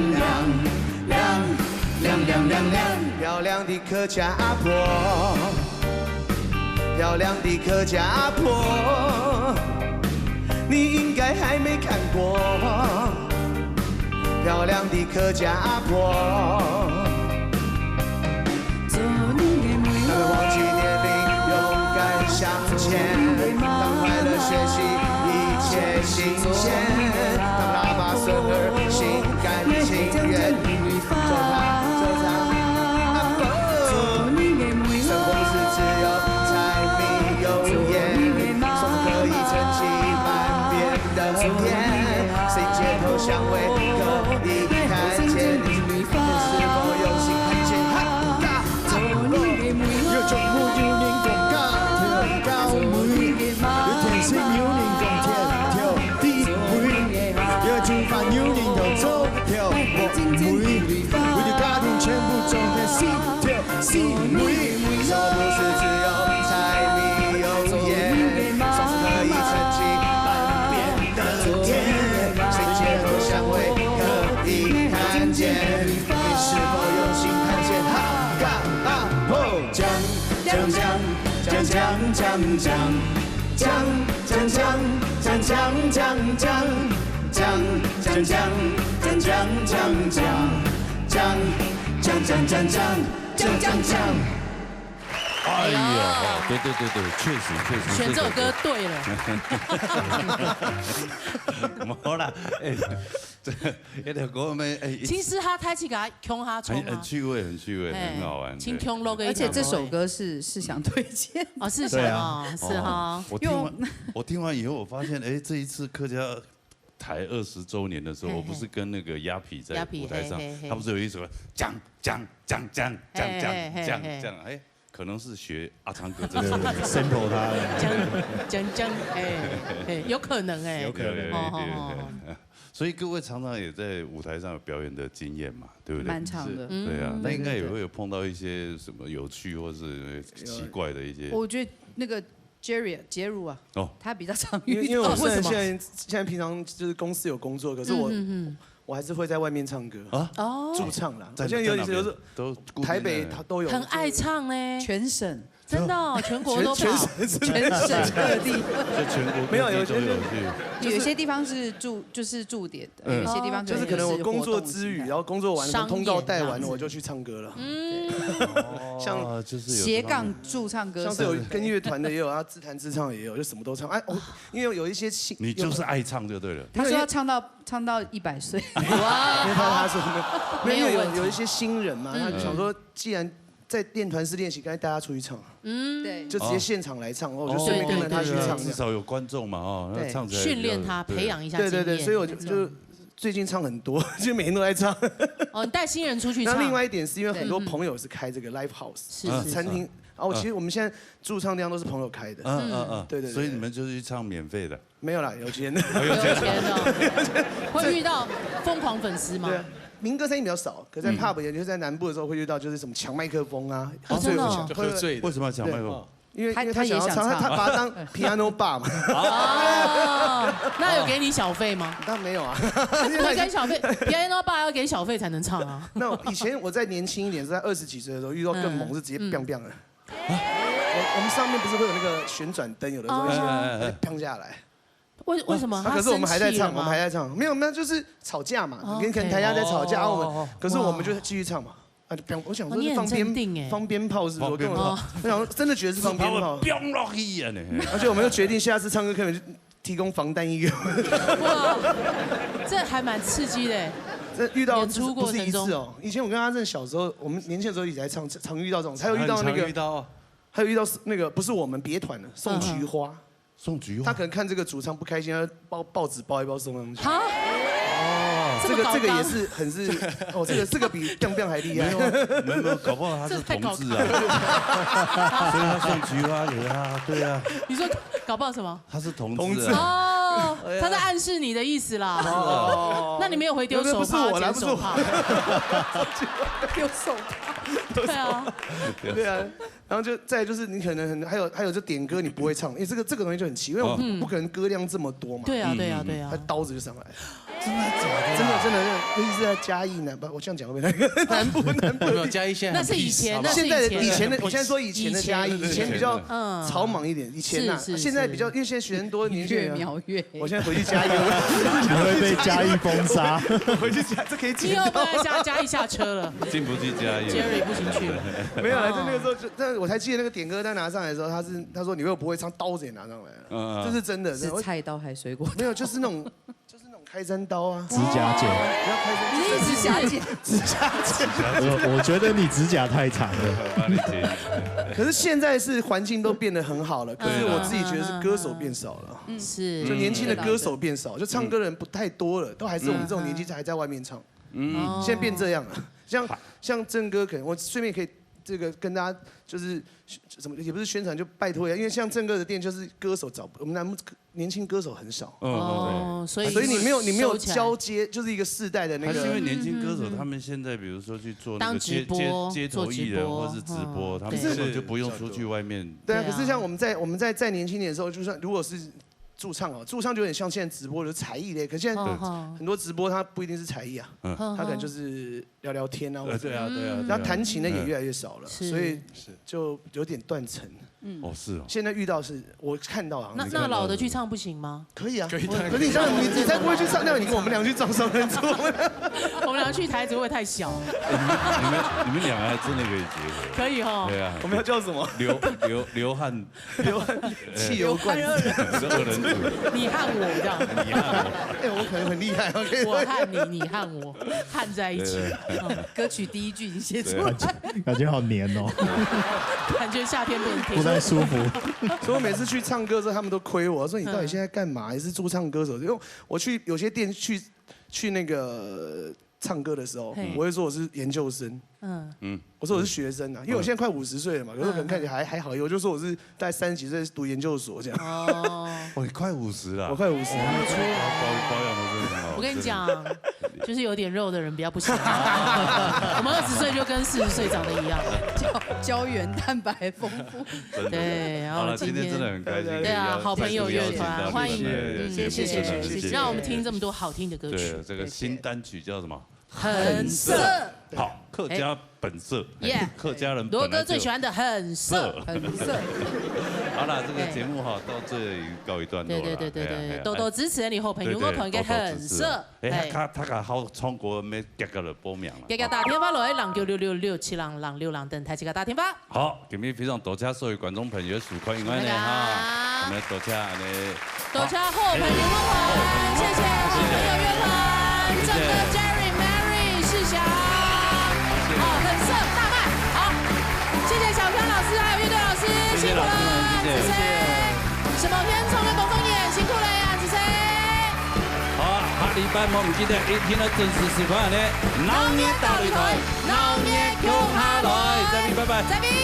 亮亮亮。亮，漂亮的客家阿婆，漂亮的客家阿婆，你应该还没看过。漂亮的客家阿婆，他们忘记年龄，勇敢向前，他们快乐学习，一切新鲜，他们喇叭声儿心甘情愿，走吧。香味可以看见，你是否用心看见？客家阿婆，有种母有人讲家跳高妹，有天性有人讲跳地妹，有煮饭有人讲做跳木妹，为了家庭全部种在心跳心妹，这不是只有柴米油盐，总是可以撑起半边的天。香味可以看见，你是否用心看见？哎呀，对，确实，选这首歌对了。没啦，哎，这一条歌咩？哎，其实他太去给他穷他冲很趣味，很好玩。轻穷 logo， 而且这首歌是想推荐哦，是想哦，是哈。我听完以后，我发现，哎，这一次客家台20周年的时候，我不是跟那个鸭皮在舞台上，他不是有一首讲，哎。可能是学阿昌哥这首 sample 他讲，哎，有可能哎，有可能。所以各位常常也在舞台上有表演的经验嘛，对不对？蛮长的，对啊，那应该也会有碰到一些什么有趣或是奇怪的一些。我觉得那个 Jerry 杰如啊，他比较常遇到。因为我现在平常就是公司有工作，可是我还是会在外面唱歌啊，驻唱啦。我现在有时候都台北都有，很爱唱呢，全省真的全国都跑，全省各地，就全国没有有些地方是就是驻点的，有些地方就是可能我工作之余，然后工作完通告带完，我就去唱歌了。像就是斜杠驻唱歌，像是有跟乐团的也有，然后自弹自唱也有，就什么都唱。哎，因为有一些你就是爱唱就对了。他说要唱到100岁，哇！因为他说没有一些新人嘛，他想说既然在练团式练习，该带他出去唱。对，就直接现场来唱，我就顺便跟着他去唱。至少有观众嘛，哦，那唱起来训练他，培养一下经验。对，所以我就最近唱很多，就每天都在唱。哦，你带新人出去唱。那另外一点是因为很多朋友是开这个 live house， 餐厅。其实我们现在驻唱地方都是朋友开的。对。所以你们就是去唱免费的？没有啦，有钱的。有钱的。会遇到疯狂粉丝吗？对。民歌声音比较少，可在 pub 也就是在南部的时候会遇到，就是什么抢麦克风啊，喝醉不抢，喝醉。为什么要抢麦克风？因为他想要唱，他把它当 piano bar 嘛。那有给你小费吗？当然没有啊。会给小费 ，piano bar 要给小费才能唱啊。那以前我在年轻一点，是在20几岁的时候遇到更猛，是直接 biang biang 的。我们上面不是会有那个旋转灯，有的时候一些 biang 下来。为什么？可是我们还在唱，没有，就是吵架嘛，跟台下在吵架，可是我们就继续唱嘛。我想说是放鞭炮是不是？我想说真的觉得是放鞭炮，而且我们又决定下次唱歌可能就提供防弹衣给我们。哇，这还蛮刺激的。这遇到演出过程中不是一次哦，以前我跟阿正小时候，我们年轻的时候一直在唱，常遇到这种，还有遇到那个，还有遇到那个不是我们别团的送菊花。送菊花，他可能看这个主唱不开心，他报纸包一包送上去。好，这个也是很是这个比 biang biang 还厉害。没有，搞不好他是同志啊，所以他送菊花给他，对啊。你说搞不好什么？他是同志哦，他在暗示你的意思啦。哦，那你没有回丢手帕？不是我，丢手帕。对啊，对啊。然后再就是你可能还有就点歌你不会唱，因为这个东西就很奇，因为我不可能歌量这么多嘛。对啊。他刀子就上来。真的假的？真的，尤其是在嘉义南，我这样讲会不会南部？没有嘉义现在那是以前，现在以前的，我现在说以前的嘉义，以前比较草莽一点，以前呐，现在比较，因为现在学生多，年轻人描月。我现在回去嘉义，你会被嘉义封杀。回去嘉，这可以你又不在嘉义下车了，进不去嘉义 ，Jerry 不行去了。没有啦，就那个时候，但我才记得那个点歌单拿上来的时候，他说你又不会唱，刀子也拿上来，这是真的。是菜刀还是水果？没有，就是那种开山刀啊，指甲剪，不要开山，你是指甲剪，指甲剪。我觉得你指甲太长了。可是现在是环境都变得很好了，可是我自己觉得是歌手变少了，是，就年轻的歌手变少，就唱歌的人不太多了，都还是我们这种年纪还在外面唱。现在变这样了，像正哥，可能我顺便可以这个跟大家就是什么也不是宣传，就拜托一下，因为像正哥的店就是歌手我们南部年轻歌手很少，所以你没有交接，就是一个世代的那个。是因为年轻歌手他们现在比如说去做那个街头艺人或是直播，他们根本就不用出去外面。对啊，可是像我们在再年轻点的时候，就算如果是驻唱驻唱就有点像现在直播的才艺类，可是现在很多直播它不一定是才艺啊，它可能就是聊聊天啊，对啊，然后弹琴的也越来越少了，所以就有点断层。哦，是哦。现在遇到是我看到啊。那老的去唱不行吗？可以啊，可以。可是你这样，你才不会去唱，那你跟我们俩去装双人组。我们俩去台子会不会太小？你们两个还真的可以结合。可以哈。对啊。我们要叫什么？流汗汽油罐2人组。你和我这样。你和我。哎，我可能很厉害。我和你，你和我，焊在一起。歌曲第一句已经写出来。感觉好黏哦。感觉夏天不能听。不太舒服。所以我每次去唱歌的时候，他们都亏我，说你到底现在干嘛？也是驻唱歌手。因为我去有些店去那个唱歌的时候，我会说我是研究生。我说我是学生啊，因为我现在快50岁了嘛，可是可能看起来还好，我就说我是大概30几岁读研究所这样。哦，你快50了。我快50，保养的真的很好。我跟你讲，就是有点肉的人比较不行。我们20岁就跟40岁长得一样，胶原蛋白丰富。对，然后今天真的很开心。对啊，好朋友乐团，欢迎，谢谢，让我们听这么多好听的歌曲。对，这个新单曲叫什么？很色。好，客家本色，客家人。罗哥最喜欢的很色，很色。好了，这个节目哈到这里告一段落了。对，多多支持你好朋友歌团嘅很色。他個好唱歌咩夾個嚟報名啦。夾打電話落去0966676等台這個打電話。好，今天非常多謝所有觀眾朋友收看，因為呢哈，我們多謝你。多謝好朋友樂團，謝謝好朋友樂團，鄭哥 Jerry、Mary、世祥，很色大賣，好，謝謝小康老師還有樂隊老師，辛苦了，子誰？什麼煙囪跟馮鳳眼，辛苦了呀，子誰？好，下禮拜我唔記得一天的準時時間呢，老年大旅團，老年共下來，再見，拜拜。再見。